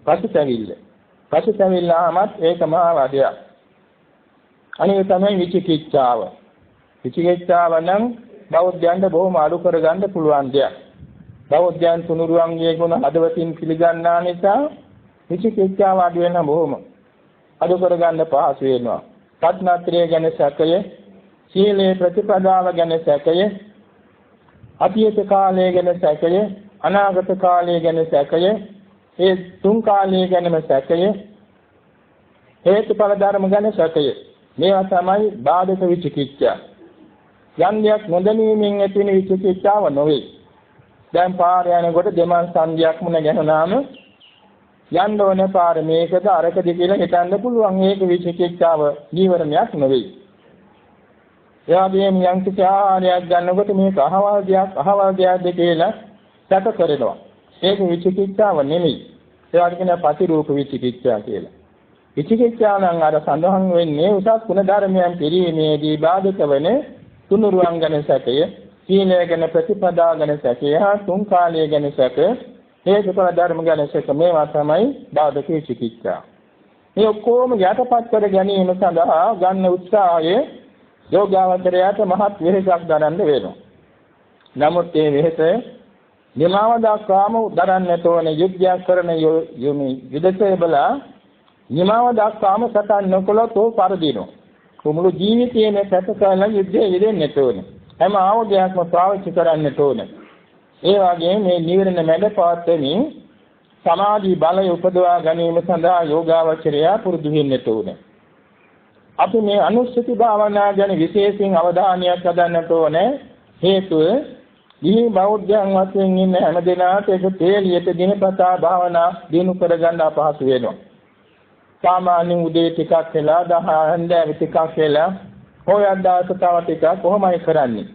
පසුතැවිල්ල. පසුතැවිල්ලාමත් ඒක මහා වදයක්. අනිත් තමයි විචිකිච්ඡාව. විචිකිච්ඡාව නම් බෞද්ධයන්ට බොහොම අඩු කරගන්න පුළුවන් දෙයක්. බෞද්ධයන් තුනුරුවන්ගේ ගුණ හදවතින් පිළිගන්නා නිසා විචිකිච්ඡාව අඩු වෙන බොහොම අඩු කරගන්න පහසු වෙනවා. සත්‍යත්‍රය ගැන සැකය, සීලේ ප්‍රතිපදාව ගැන සැකය, අතීත කාලය ගැන සැකය, අනාගත කාලය ගැන සැකය, ඒ තුන් කාලය ගැනම සැකය, හේතුඵල ධර්ම ගැන සැකය. මේවා තමයි බාධක විචිකිච්ඡා. යන්යක් නොදැනීමෙන් ඇති වෙන විචිකිච්ඡාව නොවේ. දැන් පාර යනකොට දෙමන් සංඥාවක් මුණ ගැහුනාම යන්න ඕන පාර මේකද අරකද කියලා හිතන්න පුළුවන්. ඒක විචිකිච්ඡාව නීවරණයක් නෙවෙයි. එයාගෙන් යම් කිසි ආහාරයක් ගන්නකොට මේක අහවල් දෙයක්ද කියලා සැක කරනවා. ඒක විචිකිච්ඡාව නෙමෙයි. ඒකට කියන ප්‍රතිරූප විචිකිච්ඡා කියලා. විචිකිච්ඡා නම් අර සඳහන් වෙන්නේ උසස් ගුණ ධර්මයන් පිළිීමේදී බාධක වන තුනුරුවන් ගැන සැකය, සීලය ගැන ප්‍රතිපදා ගැන සැකය, තුන් කාලය ගැන සැක, හේතුඵල ධර්ම ගැන සැක. මේවා තමයි බාධක විචිකිච්ඡා. මේ ඔක්කොම යටපත් කර ගැනීම සඳහා ගන්න උත්සාහය යෝගාවචරයට මහත් වෙහෙසක් දරන්න වෙනවා. නමුත් මේ වෙහෙස නිමාව දක්වාම දරන්නට ඕන. යුද්ධයක් කරන යුදසේ බලා නිමාව දක්වාම සටන් නොකළොත් ਉਹ පරදිනවා. මුළු ජීවිතයේම සැප කරලා යුද්ධයේ යෙදෙන්නට ඕනේ. හැම ආයුධයක්ම පාවිච්චි කරන්නට ඕනේ. ඒ වගේම මේ නිවරණ මැද පවත්වමින් සමාධි බලය උපදවා ගැනීම සඳහා යෝගාවචරය පුරුදු වෙන්නට ඕනේ. අපි මේ අනුස්සති භාවනා ගැන විශේෂයෙන් අවධානයක් යොදන්නට ඕනේ. හේතුව මේ බෞද්ධයන් වශයෙන් ඉන්න හැම දෙනාට ඒක තේලියට දිනපතා භාවනා දිනු කරගන්න අපහසු වෙනවා. සාමාන්‍ය උදේ ටිකක් වෙලා දහහන්දෑවේ ටිකක් වෙලා හොයන් දාස තව ටිකක් කොහොමයි කරන්නේ.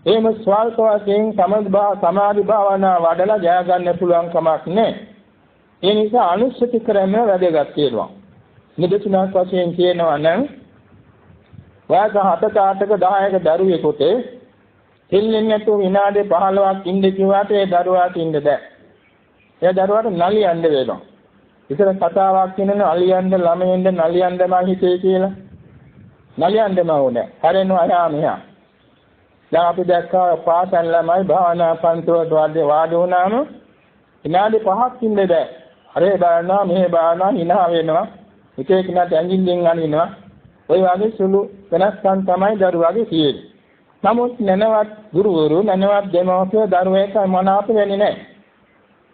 එහෙම ස්වල්ප වශයෙන් සමාධි භාවනා වඩලා ජය ගන්න පුළුවන් කමක් නැහැ. ඒ නිසා අනුස්සති ක්‍රම වැදගත් වෙනවා. නිදසුනක් වශයෙන් කියනවා නම් වයස 7ක 10ක දරුවෙකුට දෙල්ලෙන් නැතුව විනාඩි 15ක් ඉන්න කිව්වට ඒ දරුවාට ඉන්න බෑ. ඒ දරුවාට නලියන්න වෙනවා. ඉතින් කතාවක් කියනනේ අලියන්න ළමයෙන්ද නලියන්න මා හිතේ කියලා. නලියන්නම ඕනේ. හරිනවා යා මෙහා. දැන් අපි දැක්කා පාසල් ළමයි භාවනා පන්තිවලට වාඩි වුණාම විනාඩි 5ක් ඉන්න බෑ. හරේ බලනවා මෙහෙ බලනවා hina වෙනවා. එක එකනට ඇඟිල්ලෙන් අනිනවා. ඔය වගේ සුළු වෙනස්කම් තමයි දරුවාගේ තියෙන්නේ. නමුත් නැනවත් ගුරුවරු නැනවත් දෙමව්පියෝ දරුවෙක් මනාප වෙන්නේ නැහැ.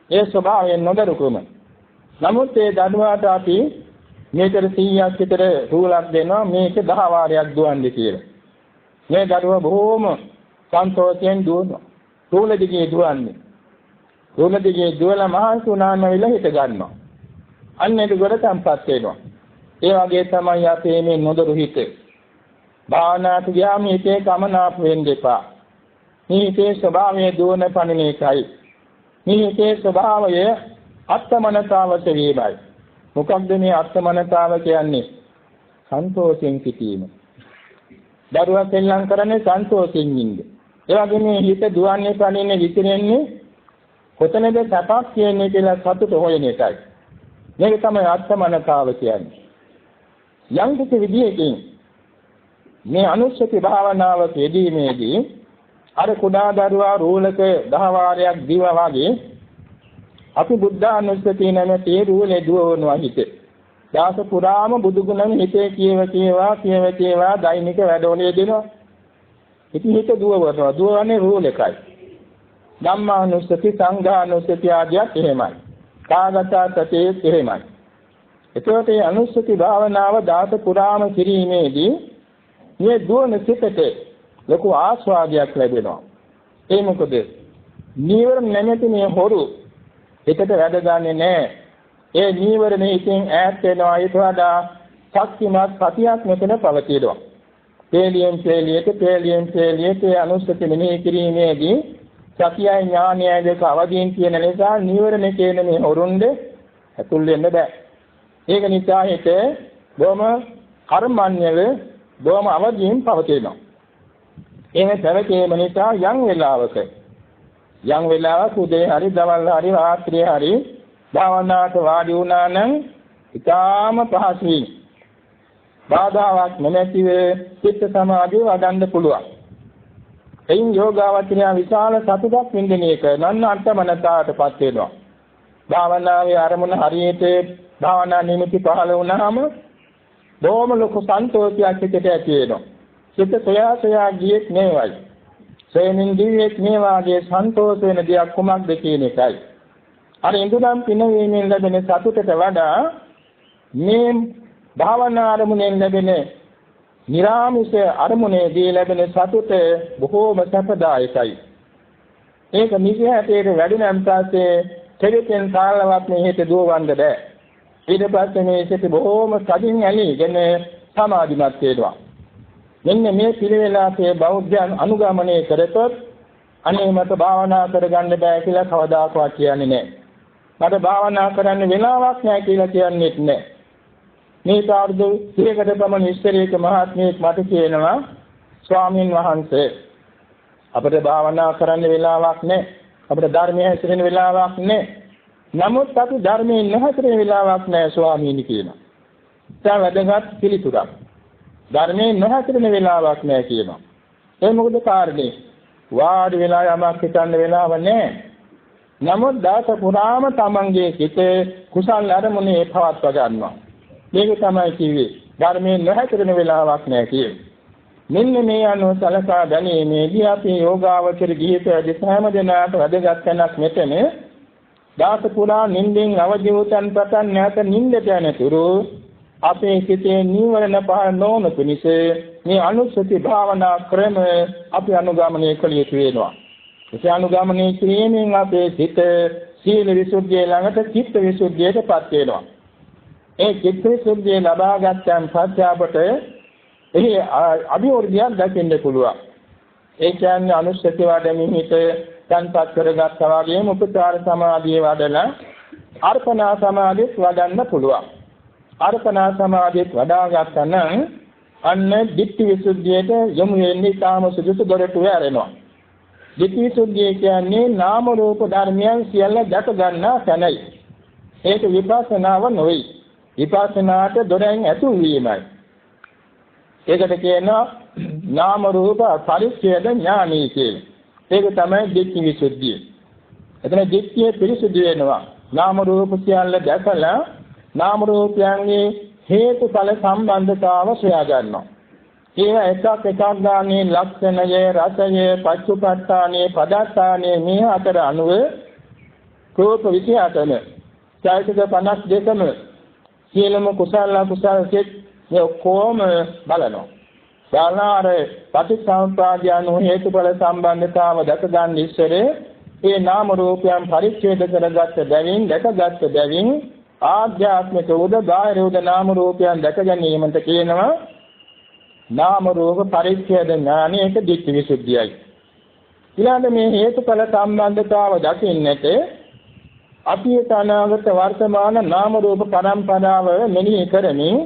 ඒ ස්වභාවයෙන් නොදරුකම. නමුත් ඒ දරුවාට අපි මේතර 100ක් විතර රූලක් දෙනවා මේක 10 වාරයක් දුවන්නේ කියලා. මේ දරුවා බොහොම සන්තෝෂයෙන් දුවනවා. රූල දිගේ දුවන්නේ. රූල දිගේ දුවලා මහන්සි වුණාම විල හිට ගන්නවා. අන්න ඒක ගොඩ තම්පත් වෙනවා. ඒ වගේ තමයි අපේ මේ නොදොරු හිත. භාවනාවට ගියාම හිතේ කමනාප වෙන්න එපා. මේ හිතේ ස්වභාවය දුවන පණින එකයි. මේ හිතේ ස්වභාවය අත්මනතාවට වීමයි. මොකක්ද මේ අත්මනතාව කියන්නේ? සන්තෝෂයෙන් සිටීම. දරුවා සෙල්ලම් කරන්නේ සන්තෝෂයෙන් ඉන්න. ඒ වගේම හිත දුවන්නේ පණින්නේ විසිරෙන්නේ කොතනද සපක් කියන්නේ කියලා සතුට හොයන එකයි. මේක තමයි අත්මනතාව කියන්නේ. යම් කිසි විදියකින් මේ අනුස්සති භාවනාව යෙදීමේදී අර කුඩා දරුවා රූලක 10 වාරයක් දිවා වගේ අපි බුද්ධානුස්සතිය නැමැති රූලේ දුවනවා හිතේ. දාස පුරාම බුදුගුණ හිතේ කියව දෛනික වැඩවලේ දෙනවා. ඉතින් හිත දුවන්නේ රූලකයි. ධම්මානුස්සති සංඝානුස්සති ආදියත් එහෙමයි. කාගතතේ එහෙමයි. එතකොට මේ අනුස්සති භාවනාව දාස පුරාම කිරීමේදී මේ දුවන සිතට ලොකු ආස්වාදයක් ලැබෙනවා. ඒ මොකද? නීවරණ නැමැති මේ හොරු හිතට වැඩ ගන්නෙ නැහැ. ඒ නීවරණ ඉතින් ඈත් වෙනවා. ඊට වඩා ශක්තිමත් සතියක් මෙතන පවතිනවා. පේලියෙන් අනුස්සති මෙනෙහි කිරීමේදී සතියයි ඥානයයි දෙක අවදීන් කියන නිසා නීවරණ කියන මේ හොරුන්ද ඇතුල් වෙන්න බෑ. ඒක නිසා හිත බොහොම කර්මන්‍යව බොහොම අවදීන් පවතිනවා. එහෙම පැවතීම නිසා යම් වෙලාවක උදේ හරි දවල් හරි රාත්‍රියේ හරි භාවනාවට වාඩි වුණා නම් ඊටාම පහසුයි. බාධාවක් නැතිව චිත්ත සමාධිය වඩන්න පුළුවන්. එයින් යෝගාවචරය විශාල සතුටක් විඳින එක නන්නත්තමනතාවටපත් වෙනවා. භාවනාවේ අරමුණ හරියට භාවනා නිමිති පහළ වුණාම බොහොම ලොකු සන්තෝෂයක් හිතට ඇති වෙනවා. සිත සොයා ගියෙත් නෙවෙයි. සෙමින් ගියෙත් නෙවාගේ සන්තෝෂ වෙන දෙයක් කුමක්ද කියන එකයි. අර ඉඳුරම් පිනවීමෙන් ලැබෙන සතුටට වඩා මේ භාවනා අරමුණෙන් ලැබෙන නිරාමිෂ අරමුණේදී ලැබෙන සතුට බොහෝම සැපදායකයි. ඒක නිසි හැටේට වැඩිනම් පස්සේ කෙලෙසෙන් කාලවත් මේ හිත දුවවන්න බෑ. ඊට පස්සේ මේ සිත බොහෝම සදින් ඇලීගෙන සමාධිමත් වෙනවා. මෙන්න මේ පිළිවෙලාවේ බෞද්ධයන් අනුගමනය කරතොත් අනේ මට භාවනා කරගන්න බෑ කියලා කවදාකවත් කියන්නේ නැහැ. මට භාවනා කරන්න වෙලාවක් නැහැ කියලා කියන්නේත් නැහැ. මේ සාර්ධ 30කට පමණ ඉස්තරේක මහත්මයෙක් මට කියනවා ස්වාමින් වහන්සේ අපිට භාවනා කරන්න වෙලාවක් නැහැ. අපිට ධර්මයේ හැසිරෙන්න වෙලාවක් නැහැ. නමුත් අපි ධර්මයේ නොහැසිරෙන්න වෙලාවක් නැහැ ස්වාමීනි කියනවා. ඒ වැදගත් පිළිතුරක්. ධර්මයේ නොහැසිරෙන්න වෙලාවක් නැහැ කියනවා. ඒ මොකද කාරණේ? වාඩි වෙලා යමක් හිතන්න වෙලාව නැහැ. නමුත් දාස පුරාම තමන්ගේ සිත කුසල් අරමුණේ පවත්වා ගන්නවා. මේක තමයි කිව්වේ. ධර්මයේ නොහැසිරෙන වෙලාවක් නැහැ කියේ. මෙන්න මේ අනුව සලකා ගැනීමේදී අපි යෝගාවචර ගිහිපැදි සෑම දිනකට වැදගත් වෙනක් මෙතන දාස පුරා නිින්දෙන් අවදි වූතන් පටන් නැත නිින්දට යනතුරු අපේ සිතේ නීවරණ පහ නොවන පිණිස මේ අනුස්සති භාවනා ක්‍රම අපි අනුගමනය කළ යුතු වෙනවා. ඒ අනුගමනය කිරීමෙන් අපේ සිත සීල විසුද්ධිය ළඟට චිත්ත විසුද්ධියටපත් වෙනවා. ඒ චිත්ත විසුද්ධිය ලබා ගන්නන් පස්සේ අපට එහි අභිවෘද්ධියක් දකින්න පුළුවන්. ඒ කියන්නේ අනුස්සති වඩමින් හිත තන්පත් කරගත්තා වගේම උපචාර සමාධිය වඩලා අර්පණා සමාධියත් වඩන්න පුළුවන්. අර්පණා සමාධියත් වඩා ගත්තා නම් අන්න ditthi visuddhiyට යොමු වෙන්නේ තාම සුදුසු දොරට වැරෙනවා. ditthi visuddhiය කියන්නේ නාම රූප ධර්මයන් සියල්ල දැක ගන්නා තැනයි. ඒක විපස්සනාව නෙවෙයි. විපස්සනාට දොරෙන් ඇතුල් වීමයි. ඒකට කියනවා නාම රූප පරිච්ඡේද ඥානයි කියලා. ඒක තමයි ditthi visuddhiය. එතන ditthිය පිරිසුදු වෙනවා. නාම රූප සියල්ල දැකලා නාම රූපයන්ගේ හේතුඵල සම්බන්ධතාව සොයා ගන්නවා. ඒවා එකක් ගානේ ලක්ෂණය, රසය, පච්චුපට්ඨානේ, පදත්තානේ මේ අතර අනුව රූප 28ම, චෛතසික 52ම, සියලුම කුසල අකුසල සිත් මේ කොම බලනවා. බලනාර පටිච්චසමුප්පාදයන්ව හේතුඵල සම්බන්ධතාව දැක ගන්න ඉස්සරේ ඒ නාම රූපයන් පරිච්ඡේද කරගත්ත බැවින් දැකගත්ත බැවින් ආධ්‍යාත්මික උද බාහිර උද නාම රූපයන් දැක ගැනීමට කියනවා නාම රූප පරිච්ඡේද ඥානයේක දිට්ඨි විසුද්ධියයි. ඊළඟ මේ හේතුඵල සම්බන්ධතාව දකින්නට අතීත අනාගත වර්තමාන නාම රූප පරම්පරාව මෙනෙහි කරමින්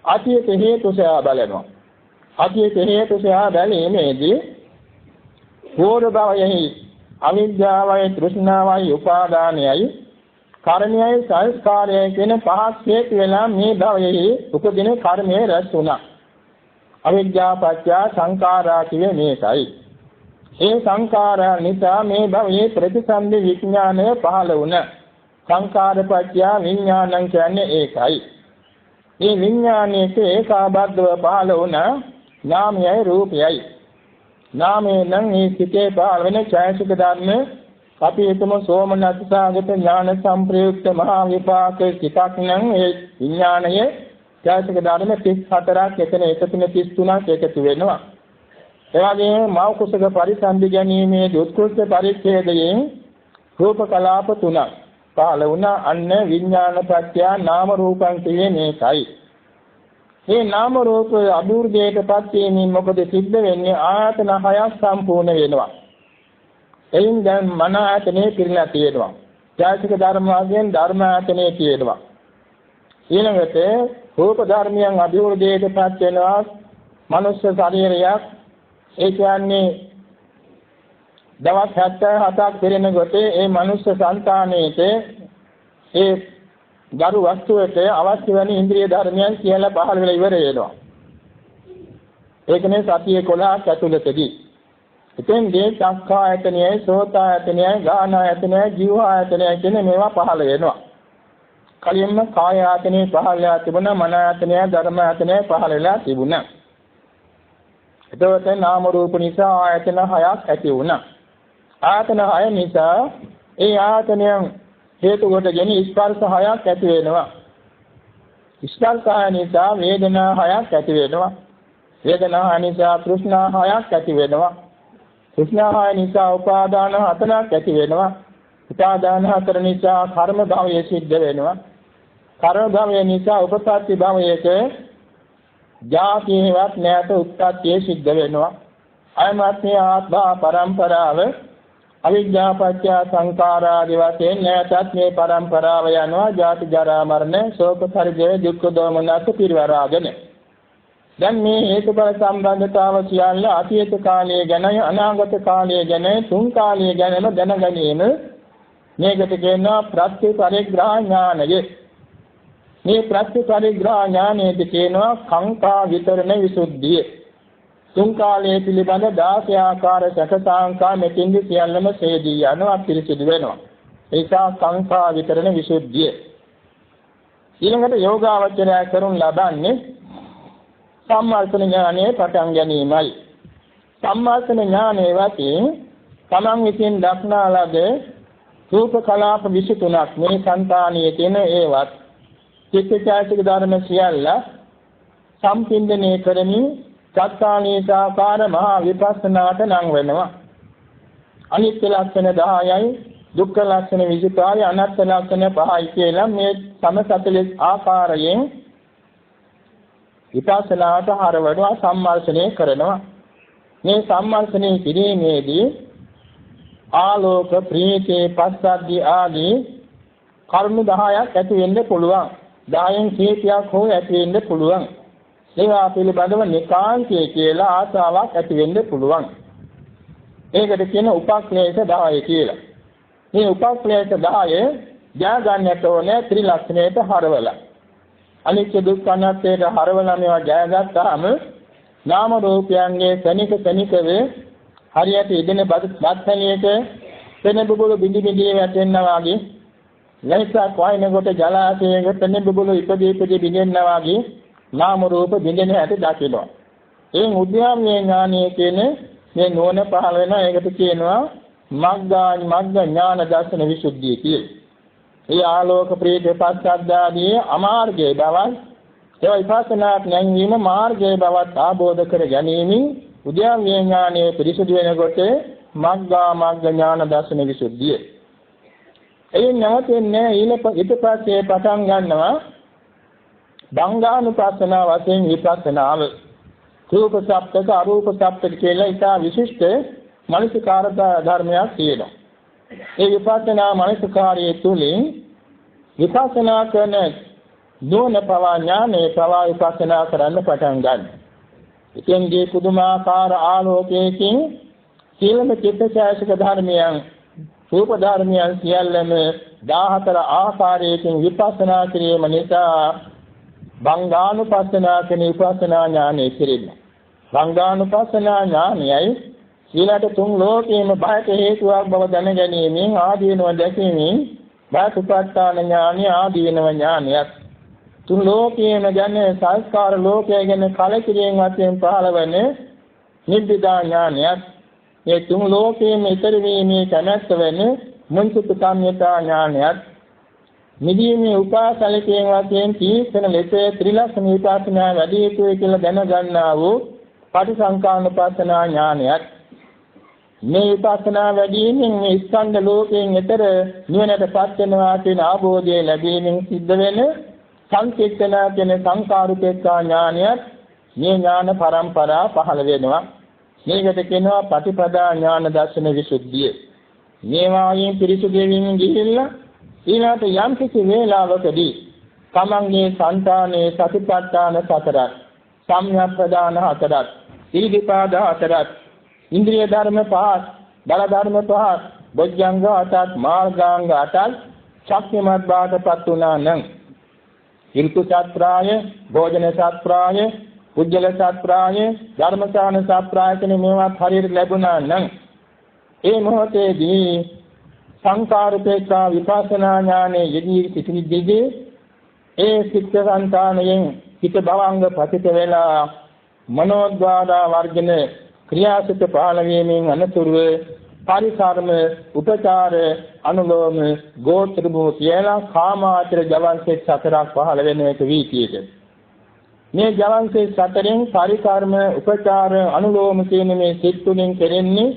අතීත හේතු සොයා බලනවා. අතීත හේතු සොයා බැලීමේදී පූර්ව භවයෙහි අවිද්‍යාවයි තෘෂ්ණාවයි උපාදානයයි කර්මයයි සංස්කාරයයි කියන පහක් හේතු වෙලා මේ භවයෙහි උපදින කර්මයේ රැස් වුණා. අවිද්‍යාව පත්‍ය සංඛාරා කියේ මේකයි. ඒ සංඛාරා නිසා මේ භවයේ ප්‍රතිසන්දි විඥානය පහළ වුණා. සංඛාර පත්‍ය විඥානං කියන්නේ ඒකයි. මේ විඥානයේ ඒකාබද්ධව පහළ වුණා නාමයයි රූපයයි. නාමයෙන් නම් මේ සිතේ පහළ වෙන ඡායසික ධර්ම අපි හිතමු සෝමනස්සාගත ඥාන සංප්‍රයුක්ත මහා විපාක සිතක් නම් ඒ විඥානයේ ඡායසික ධර්ම 34ක් එතන 133ක් එකතු වෙනවා. ඒ වගේම මව කුසක පරිසන්දි ගැනීමේ උත්කෘෂ්ඨ පරිච්ඡේදයෙන් රූප කලාප 3ක් පහළ වුණා. අන්න විඥාන පත්‍ය නාම රූපං කියන්නේ මේකයි. මේ නාම රූප අභිවෘද්ධියටපත් වීමෙන් මොකද සිද්ධ වෙන්නේ? ආයතන 6ක් සම්පූර්ණ වෙනවා. එයින් දැන් මන ආයතනේ පිරලා තියෙනවා. ඡායසික ධර්ම වශයෙන් ධර්ම ආයතනේ තියෙනවා. ඊළඟට රූප ධර්මයන් අභිවෘද්ධියටපත් වෙනවා. මනුෂ්‍ය ශරීරයක් ඒ කියන්නේ දවස් 77ක් පිරෙනකොට ඒ මනුෂ්‍ය සංතානයේට ඒ දරු වස්තුවට අවශ්‍ය වෙන ඉන්ද්‍රිය ධර්මයන් කියලා පහළ වෙලා ඉවර වෙනවා. ඒකනේ සතිය 11ක් ඇතුළතදී. එතෙන්දී චක්ඛායතනයයි, සෝතායතනයයි, ගානායතනයයි, ජීවායතනයයි කියන මේවා පහළ වෙනවා. කලින්ම කායායතනේ පහළ වෙලා තිබුණා, මනායතනය, ධර්මායතනය පහළ වෙලා තිබුණා. එතකොට නාම රූප නිසා ආයතන 6ක් ඇති වුණා. ආයතන 6 නිසා ඒ ආයතනයන් හේතු කොටගෙන ස්පර්ශ 6ක් ඇති වෙනවා. ස්පර්ශ 6 නිසා වේදනා 6ක් ඇති වෙනවා. වේදනා 6 නිසා තෘෂ්ණා 6ක් ඇති වෙනවා. තෘෂ්ණා 6 නිසා උපාදාන 4ක් ඇති වෙනවා. උපාදාන 4 නිසා කර්ම භවය සිද්ධ වෙනවා. කර්ම භවය නිසා උපපත්ති භවයක ජාතියවත් නැත උත්පත්තිය සිද්ධ වෙනවා. අයමත්‍ය ආත්මා පරම්පරාව අවිද්‍යා පත්‍ය සංඛාරාදී වශයෙන් නැතත් මේ පරම්පරාව යනවා. ජාති ජරා මරණ ශෝක පරිදේ දුක්ඛ දෝමනස පිරිවරාගෙන. දැන් මේ හේතුඵල සම්බන්ධතාව කියන්නේ අතීත කාලයේ ගැන අනාගත කාලයේ ගැන තුන් කාලයේ ගැනම දැනගැනීම. මේකට කියනවා ප්‍රත්‍යපරිග්‍රහ ඥානය. මේ ප්‍රත්‍යපරිග්‍රහ ඥානයේදී කියනවා කාංකා විතරණ විසුද්ධිය. තුන් කාලයේ පිළිබඳ 16 ආකාර සකසාංකා මෙතින්දි සියල්ලම සේදී යනවා පිළිසිදු වෙනවා. ඒසා කාංකා විතරණ විසුද්ධිය. ඊළඟට යෝගාවචරය කරුන් ලබන්නේ සම්මාර්ථන ඥානයේ පටන් ගැනීමයි. සම්මාර්ථන ඥානයේ වශයෙන් තමන් විසින් දක්නා ලද රූප කලාප 23ක් මේ సంతානියේ තියෙන ඒවත් චිත්තචෛතසික ධර්ම සියල්ල සම්පින්දනය කරමින් චත්තානීසාකාර මහා විපස්සනාට නම් වෙනවා. අනිත්‍ය ලක්ෂණ 10යි, දුක්ඛ ලක්ෂණ 25යි, අනාත්ම ලක්ෂණ 5යි කියලා මේ සම 40 ආකාරයෙන් විපස්සනාට හරවනවා, සම්මර්ෂණය කරනවා. මේ සම්මර්ෂණය කිරීමේදී ආලෝක, ප්‍රීති, පස්සද්ධි ආදී කර්ම 10ක් ඇති වෙන්න පුළුවන්. 10න් කීපයක් හෝ ඇති වෙන්න පුළුවන්. ඒවා පිළිබඳව නිකාන්තය කියලා ආසාවක් ඇති වෙන්න පුළුවන්. ඒකට කියන උපක්ලේශ 10 කියලා. මේ උපක්ලේශ 10 ජයගන්නට ඕනේ ත්‍රිලක්ෂණයට හරවලා. අනිත්‍ය දුක්ඛ අනාත්මයට හරවලා මේවා ජයගත්තාම නාම රූපයන්ගේ ක්ෂණික වේ හරියට ඉදෙන බත්සලියක පෙන බුබුලු බිඳි බිඳි වැටෙනවා වගේ, ලයිසක් වයින්කොට ජලාශයක පෙන බුබුලු ඉපදී බිඳෙනවා වගේ නාම රූප බිඳෙන හැටි දකිනවා. ඒ උද්‍යාමයේ ඥානයේ කියන මේ නෝන පහළ වෙන එකට කියනවා මග්ග ඥාන දර්ශන විසුද්ධිය කියලා. ඒ ආලෝක ප්‍රීති පස්සද්ධාදී අමාර්ගයේ බවත් ඒ විපස්සනාක් නැංවීම මාර්ගයේ බවත් ආબોධ කර ගැනීමෙන් උද්‍යාමයේ ඥානයේ පිරිසුදු වෙනකොට මග්ග ඥාන දර්ශන විසුද්ධිය. ඒ නැවතෙන්නේ ඊට පස්සේ පටන් ගන්නවා භංගානුපස්සනාව වශයෙන් විපස්සනාව. රූප සප්තක අරූප සප්තක කියලා ඉතා විශිෂ්ට මනසිකාර ධර්මයක් තියෙනවා. ඒ විපස්සනා මනසිකාරයේ තුලින් විපස්සනා කරන නුවණ පවා ඥානේ පවා විපස්සනා කරන්න පටන් ගන්නවා. ඉතින්ගේ පුදුමාකාර ආලෝකයෙන් සීලම චිත්තචෛතසික ධර්මයන් රූප ධර්මයන් සියල්ලම 14 ආකාරයකින් විපස්සනා කිරීම නිසා භංගානුපස්සනා කියන විපස්සනා ඥානෙ කෙරෙන්නේ. භංගානුපස්සනා ඥානයයි ඊළඟ තුන් ලෝකේම බයට හේතුවක් බව දැනගැනීමෙන් ආදීනව දැකීමෙන් බාසුපත්තාන ඥානිය ආදීනව ඥානියක්. තුන් ලෝකේම ගැන සංස්කාර ලෝකය ගැන කලකිරීම වශයෙන් පහළවන නිබ්බිදා ඥානියක්. මේ තුන් ලෝකේම ඊතර වීමේ කැමැත්ත වෙන මුංචිත කාම්‍යතා ඥානියක්. නිදීමේ උපාසලකයෙන් වශයෙන් තීක්ෂණ ලෙස ත්‍රිලක්ෂණ විපස්සනා වැඩි යුතුයි කියලා දැනගන්නා වූ පටිසංකානුපස්සනා ඥානයක්. මේ විපස්සනා වැඩිමින් මේ ස්කන්ධ ලෝකයෙන් ඈතර නිවනටපත් වෙනවා කියන අවබෝධය ලැබීමෙන් සිද්ධ වෙන සංකීර්තන කියන සංකාරුපේක්ෂා ඥානයක් මේ ඥාන පරම්පරා පහළ වෙනවා. මේකට කියනවා පටිපදා ඥාන දර්ශන විසුද්ධිය. මේවායින් පිරිසුදු වෙමින් ගිහිල්ලා ඊළාට යම් කිසි වේලාවකදී තමන්ගේ సంతානයේ සතිපට්ඨාන සතරක්, සම්‍යක් ප්‍රදාන හතරක්, සීලපාද හතරක්, ඉන්ද්‍රිය ධර්ම පහක්, බල ධර්ම පහක්, බොජ්ජංග අටක්, මාර්ගාංග අටක් ශක්තිමත් බාටපත් වුණා නම් හිරිතු සත්‍රාය, භෝජන සත්‍රාය, පුජ්‍යල සත්‍රාය, ධර්මසාන සත්‍රාය කියන මේවත් හරියට ලැබුණා නම් ඒ මොහොතේදී සංකාරුපේක්ෂා විපස්සනා ඥානයේ යෙදී සිටිනදී ඒ සිත් සංතානයෙන් හිත භවංග පතිත වෙලා මනෝද්වාර වර්ජන ක්‍රියාසිත පහළ වීමෙන් අනතුරුව පරිසරම උපචාර අනුලෝම ගෝත්‍ර භූ කියලා කාමාචර ජවන්සේ සතරක් පහළ වෙන එක වීතියක මේ ජවන්සේ සතරෙන් පරිකර්ම උපචාර අනුලෝම කියන මේ සිත් තුنين කෙරෙන්නේ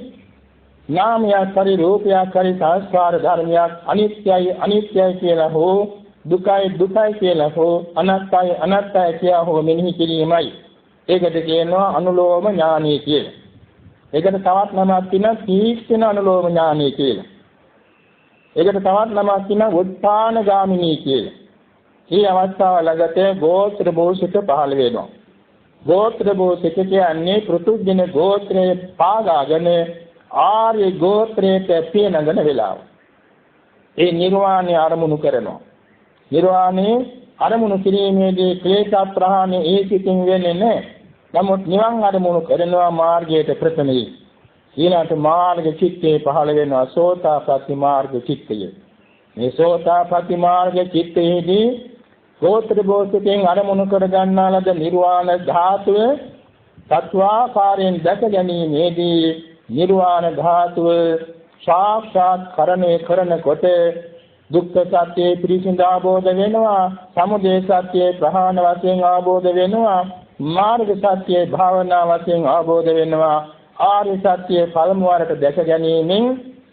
නාමයක් හරි රූපයක් හරි සංස්කාර ධර්මයක් අනිත්‍යයි අනිත්‍යයි කියලා හෝ දුකයි දුකයි කියලා හෝ අනාත්තයි අනාත්තයි කියලා හෝ මෙනෙහි කිරීමයි. ඒකට කියනවා අනුලෝම ඥානය කියලා. ඒකට තවත් නමක් තියෙනවා තීක්ෂණ අනුලෝම ඥානය කියලා. ඒකට තවත් නමක් තියෙනවා උත්පාන ගාමිනී කියලා. මේ අවස්ථාව ළඟට ගෝත්‍ර භෝෂිත පහළ වෙනවා. ගෝත්‍ර භෝෂිත කියන්නේ පෘථුජන ගෝත්‍රයේ පාගාගෙන ආර්ය ගෝත්‍රයට පියනගන වෙලාව. ඒ නිර්වාණය අරමුණු කරනවා. නිර්වාණය අරමුණු කිරීමේදී ක්ලේශ ප්‍රහාණය ඒ සිතින් වෙන්නේ නැහැ. නමුත් නිවන් අරමුණු කරනවා මාර්ගයට ප්‍රථමයි. ඊළඟට මාර්ග චිත්තේ පහළ වෙනවා සෝතාපට්ටි මාර්ග චිත්තය. මේ සෝතාපට්ටි මාර්ග චිත්තයේදී ගෝත්‍ර භෝෂිතෙන් අරමුණු කර ගන්නා ලද නිර්වාණ ධාතුව තත්වාකාරයෙන් දැක ගැනීමේදී නිර්වාණ ධාතුව සාක්ෂාත් කරණය කරනකොට දුක්ඛ සත්‍යය පිරිසිඳ ආબોධ වෙනවා, සමුදය සත්‍යය ප්‍රහාණ වශයෙන් ආબોධ වෙනවා, මාර්ග සත්‍යය භාවනා වශයෙන් ආબોධ වෙනවා. ආර්ය සත්‍යය පළමු වරට දැක ගැනීමෙන්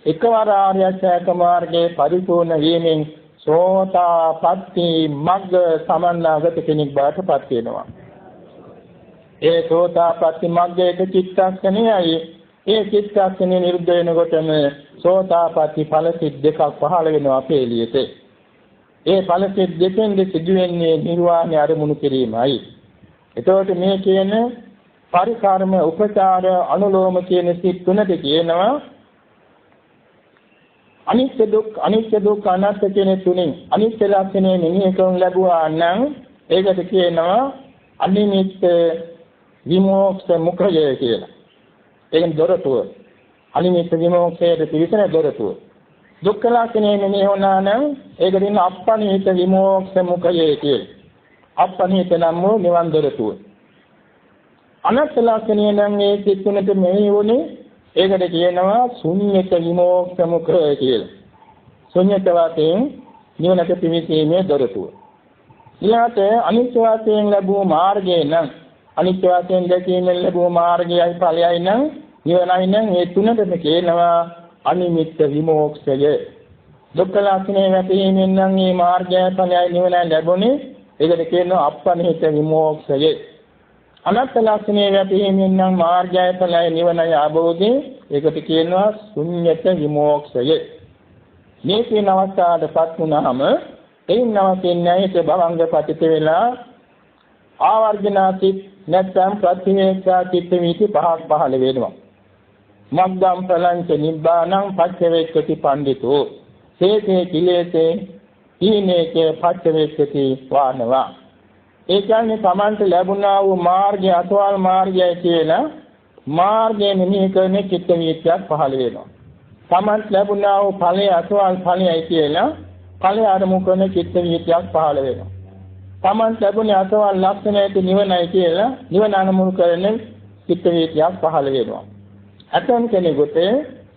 එකවර ආර්ය අෂ්ටාංග මාර්ගයේ පරිපූර්ණ වීමෙන් සෝතාපට්ටි මග්ග සමන්නාගත කෙනෙක් බවට පත් වෙනවා. ඒ සෝතාපට්ටි මග්ගයේ චිත්තක්ෂණයයි ඒ චිත්තක්ෂණය නිරුද්ධ වෙනකොටම සෝතාපට්ටි ඵල සිත් දෙකක් පහළ වෙනවා අපේ එළියට. ඒ ඵල සිත් දෙකෙන් සිදුවෙන්නේ නිර්වාණය අරමුණු කිරීමයි. එතකොට මේ කියන පරිකාරම උපචාර අනුලෝම කියන සිත් තුනට කියනවා අනිත්‍ය දුක්ඛ අනාත්ම කියන තුنين අනිත්‍ය ලක්ෂණය මෙනෙහි කරන ලැබුවා නම් ඒකට කියනවා අනිමිත්ත විමෝක්ෂ මුඛය කියලා. ඒකෙන් දොරටුව. අනිමිත්ත විමෝක්ෂයේ පිවිසන දොරටුව. දුක්ඛ ලක්ෂණය මෙනෙහි වුණා නම් ඒකට කියන අප්පනිහිත විමෝක්ෂ මුඛය කියලා. අප්පනිහිත නම් වූ නිවන් දොරටුව. අනාත්ම ලක්ෂණය නම් මේ සිත් තුනට මෙනෙහි වුණේ ඒකට කියනවා ශුන්්‍යත විමෝක්ෂ මුඛය කියලා. ශුන්්‍යත වාතයෙන් නිවනට පිවිසීමේ දොරටුව. ඊළාට අනිත්‍ය වාතයෙන් ලැබුව මාර්ගය නම් අනිත්‍ය වාතයෙන් දැකීමෙන් ලැබුව මාර්ගයයි ඵලයයි නම් නිවනයි නම් මේ තුනටම කියනවා අනිමිත්ත විමෝක්ෂය. දුක්ඛ ලක්ෂණය වැටහීමෙන් නම් මේ මාර්ගය ඵලයයි නිවන ලැබුණේ. ඒකට කියනවා අප්පනිහිත විමෝක්ෂය. අනත්ත ලක්ෂණය වැටහීමෙන් නම් මාර්ගය ඵලයයි නිවනයි ආબોධි. ඒකට කියනවා ශුන්්‍යත විමෝක්ෂය. මේ කියන අවස්ථාවටපත් වුණාම එයින් නවතින්නේ හිත භවංග පතිත වෙලා ආවර්ජනාසිත නැත්නම් ප්‍රතිවේක්ෂා චිත්ත වීති පහක් පහළ වෙනවා. මග්ගම් ප්‍රලංච නිබ්බානං පච්චවේක්ඛති පණ්ඩිතෝ සේතේ කිලේසේ ඊනේකේ පච්චවේක්ඛති වානවා. ඒ කියන්නේ තමන්ට ලැබුණා වූ මාර්ගය අසවල් මාර්ගයයි කියලා මාර්ගයේ නිමී කරන චිත්ත වීතියක් පහළ වෙනවා. තමන්ට ලැබුණා වූ ඵලයේ අසවල් ඵලයයි කියලා ඵලය අරමුණු කරන චිත්ත වීතියක් පහළ වෙනවා. තමන්ට ලැබුණේ අසවල් ලක්ෂණයට නිවනයි කියලා නිවන අනුමුණු කරන චිත්ත වීතියක් පහළ වෙනවා. අතන් කෙනෙකුට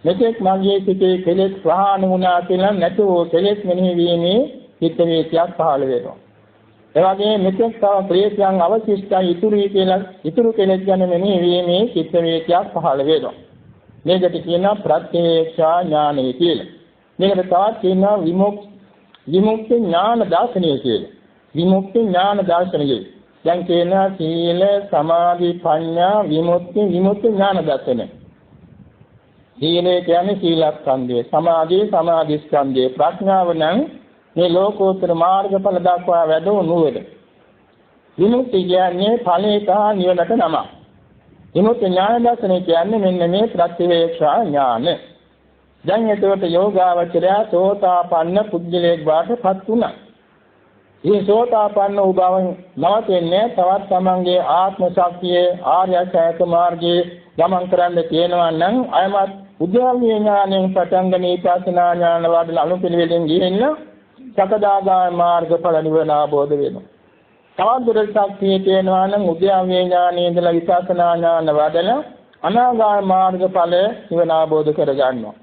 මෙතෙක් මගේ සිතේ කෙලෙස් ප්‍රහාණය වුණා කියලා නැතුව කෙලෙස් මෙනෙහි වීමේ චිත්ත වීතියක් පහළ වෙනවා. ඒ වගේම මෙතෙක් තව ක්ලේශයන් අවශිෂ්ටයි ඉතුරු කෙලෙස් ගැන මෙනෙහි වීමේ චිත්ත වීතියක් පහළ වෙනවා. මේකට කියනවා ප්‍රත්‍යක්ෂා ඥානය කියලා. මේකට තවත් කියනවා විමුක්ති ඥාන දර්ශනය කියලා. විමුක්ති ඥාන දර්ශනය. දැන් කියනවා සීල සමාධි ප්‍රඥා විමුක්ති ඥාන දර්ශනය. සීලය කියන්නේ සීලස්කන්ධය, සමාධිස්කන්ධය, ප්‍රඥාව නම් මේ ලෝකෝත්තර මාර්ගඵල දක්වා වැඩෝ නුවණ. විමුක්ති කියන්නේ ඵලයට නිවනට නම. විමුක්ති ඥාන දර්ශනය කියන්නේ මෙන්න මේ ප්‍රතිවේක්ෂා ඥාන. දැන් එතකොට යෝගාවචරය සෝතාපන්න පුද්ගලයෙක් බාටපත් වුණා. මේ සෝතාපන්න වූ බව නවතින්නේ තවත් තමන්ගේ ආත්ම ශක්තියේ ආර්ය අෂ්ටාංග මාර්ගයේ ගමන් කරන්න තියෙනවා නම් අයමත් උද්‍යාවීය ඥාණයෙන් පටන්ගෙන ඊපස්නා ඥාන වඩන අනුපිළිවෙලින් ගිහින් සකදාගාමී මාර්ගඵල නිවන ආબોධ වෙනවා. තවත් දුරට ශක්තිය තියෙනවා නම් උද්‍යාවීය ඥාණයෙන් ඉඳලා විපස්සනා ඥාන වඩන අනාගාමී මාර්ගඵල නිවන ආબોධ කරගන්නවා.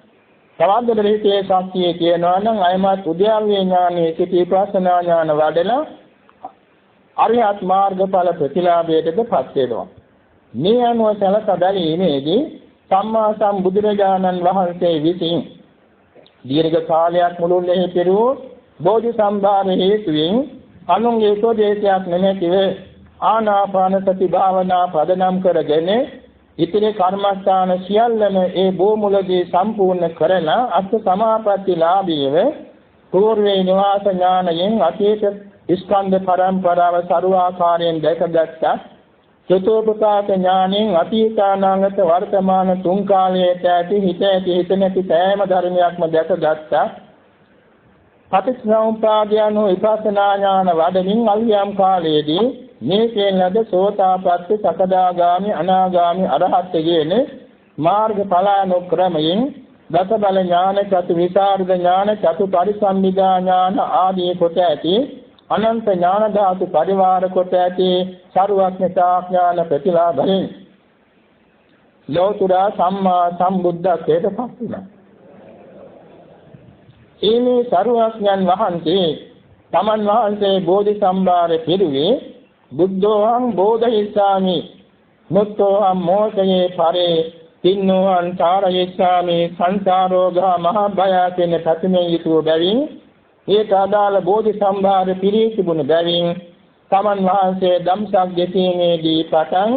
තවත් දුරට හිතේ ශක්තිය තියෙනවා නම් අයමත් උද්‍යාවීය ඥාණයේ සිට විපස්සනා ඥාන වඩන අරිහත් මාර්ගඵල ප්‍රතිලාභයටපත් වෙනවා. මේ අනුව සලකා බැලීමේදී සම්මා සම්බුදුරජාණන් වහන්සේ විසින් දීර්ඝ කාලයක් මුළුල්ලේ පෙරූ බෝධි සම්භාර හේතුවෙන් අනුන්ගේ උපදේශයක් නැතිව ආනාපාන සති භාවනා පදනම් කරගෙන ඉතිරි කර්මස්ථාන සියල්ලම ඒ බෝමුලදී සම්පූර්ණ කරන අෂ්ඨ සමාපatti ලාභීව පූර්වේ නිවාස ඥානයෙන් අතීත ස්කන්ධ පරම්පරාව සරුවාකාරයෙන් දැකගත්තා. චතුප්පාත ඥාණයෙන් අතීතානාගත වර්තමාන තුන් කාලයට ඇති හිත නැති සෑම ධර්මයක්ම දැකගත්තා. පටිච්චසමුප්පාදයන් විපස්සනා ඥාන වඩමින් අල්යම් කාලයේදී මේ කියනද සෝතාපට්ටි සකදාගාමි අනාගාමි අරහත් කියන මාර්ගඵලානුක්‍රමයෙන් දස බල ඥාන චතු විසරද ඥාන චතු පරිසම්මිදා ඥාන ආදී කොට ඇති අනන්ත ඥාන ධාතු පරිවාර කොට ඇති සරුවක්ඥතා ඥාන ප්‍රතිලාභයෙන් ලෝතුරා සම්මා සම්බුද්ධත්වයට පත් වුණා. මේ සරුවක්ඥන් වහන්සේ තමන් වහන්සේ බෝධි සම්භාර පිළිවේ බුද්ධෝහං බෝධිසාමි මුත්තෝහං මෝසයේ පරේ තින්නෝහං චාරයේසාමි සංසාරෝගා මහ භය කියන ප්‍රතිමේ යුතුව බැවින් ඒට අදාළ බෝධි සම්භාර පිරී තිබුණ බැවින් තමන් වහන්සේ ධම්සක් දෙසීමේදී පටන්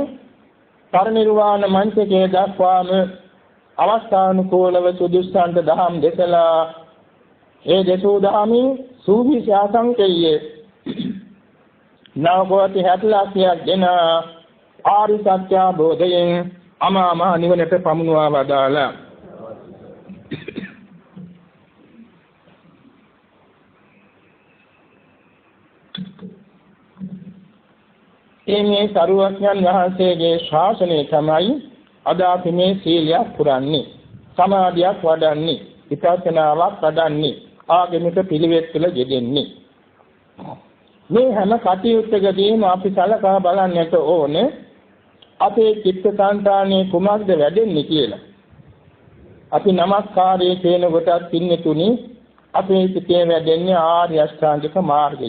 පරිනිර්වාණ මංචකයේ දක්වාම අවස්ථානුකූලව සුදුස්සන්ට දහම් දෙසලා ඒ දසූ දහමින් සූවිසි ආසංකේය නවකෝටි 60 ලක්ෂයක් දෙන ආරි සත්‍ය බෝධයෙන් අමා මහ නිවනට පමුණුවා වදාලා. මේ සරුවඥන් වහන්සේගේ ශාසනය තමයි අද අපි මේ සීලයක් පුරන්නේ, සමාධියක් වඩන්නේ, විපස්සනාවක් වඩන්නේ, ආගමික පිළිවෙත් වල යෙදෙන්නේ. මේ හැම කටයුත්තකදීම අපි සලකා බලන්නට ඕනේ අපේ චිත්තසංතානයේ කුමක්ද වැඩෙන්නේ කියලා. අපි නමස්කාරයේ කියන කොටත් පින්නතුනි අපේ සිතේ වැඩෙන්නේ ආර්ය අෂ්ටාංගික මාර්ගය.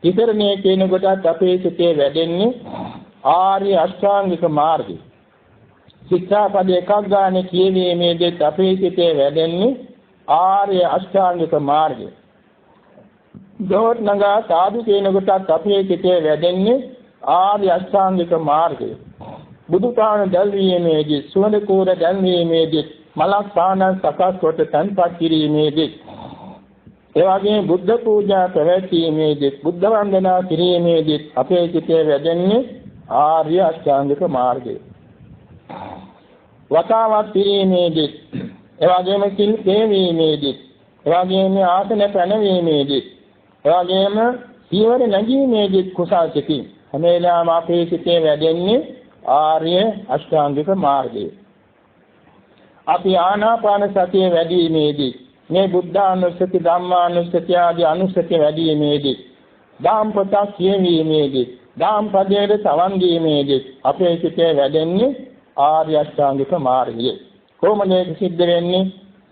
විතරණයේ කියන කොටත් අපේ සිතේ වැඩෙන්නේ ආර්ය අෂ්ටාංගික මාර්ගය. ශික්ෂාපද එකක් ගන්න කියවීමේදී අපේ සිතේ වැඩෙන්නේ ආර්ය අෂ්ටාංගික මාර්ගය. දොත් නගා සාදු කෙනෙකුට අපේ සිතේ වැඩෙන්නේ ආර්ය අෂ්ටාංගික මාර්ගය. බුදුපාණ දැල්වීමේදී සුවඳ කූර දැල්වීමේදී මලක් පාන සකස් කොට තන්පත් කිරීමේදී එවැගේ බුද්ධ පූජා පැවැත්වීමේදී බුද්ධ වන්දනා කිරීමේදී අපේ සිතේ වැඩෙන්නේ ආර්ය අෂ්ටාංගික මාර්ගය. වතාවත් කිරීමේදී එවැගේම සිල් පෙරවීමේදී එවැගේම ආසන පැනවීමේදී එවැගේම සීවර නැගීමේදී කුසල් සිතින් හැම වෙලාවම අපේ සිතේ වැඩෙන්නේ ආර්ය අෂ්ටාංගික මාර්ගය. අපි ආනාපාන සතිය වැඩිීමේදී මේ බුද්ධානුස්සති ධම්මානුස්සති ආදී අනුස්සති වැඩිීමේදී දාම්පත කියවීමේදී දාම්පදයේ සවන් දීමේදී අපේ සිතේ වැඩෙන්නේ ආර්ය අෂ්ටාංගික මාර්ගය. කොහොමද ඒක සිද්ධ වෙන්නේ?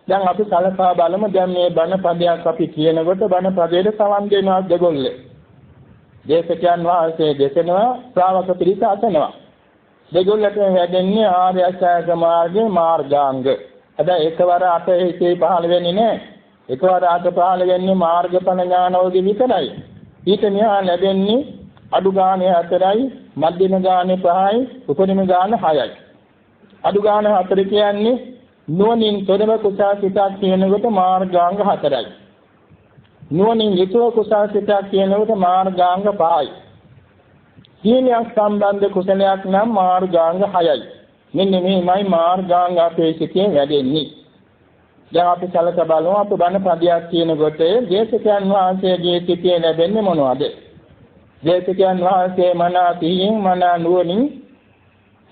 දැන් අපි සලකා බලමු. දැන් මේ බණ පදයක් අපි කියනකොට බණ පදයේ සවන් දෙනවා දෙගොල්ලේ. දේශකයන් වහන්සේ දේශනවා, ශ්‍රාවක පිරිස අසනවා. දෙගොල්ලට වැඩෙන්නේ ආර්ය අෂ්ටාංගික මාර්ගයේ මාර්ගාංග. හැබැයි එකවර අත හිතේ පහළ වෙන්නේ නැහැ. එකවර අත පහළ වෙන්නේ මාර්ගඵල ඥානෝගේ විතරයි. ඊට මෙහා ලැබෙන්නේ අඩු ගානේ 4යි, මධ්‍යම ගානේ 5යි, උපරිම ගානේ 6යි. අඩු ගානේ 4 කියන්නේ නුවණින් තොරව කුසල සිතක් කියනකොට මාර්ගාංග 4යි. නුවණින් යුතුව කුසල සිතක් කියනකොට මාර්ගාංග 5යි. සීලයක් සම්බන්ධ කුසලයක් නම් මාර්ගාංග 6යි. මෙන්න මේමයි මාර්ගාංග අපේ සිතේ වැඩෙන්නේ. දැන් අපි සැලක බලමු. අපි බණ පදයක් කියනකොට දේශකයන් වහන්සේගේ සිතේ ලැබෙන්නේ මොනවද? දේශකයන් වහන්සේ මන පිහින් මන නුවණින්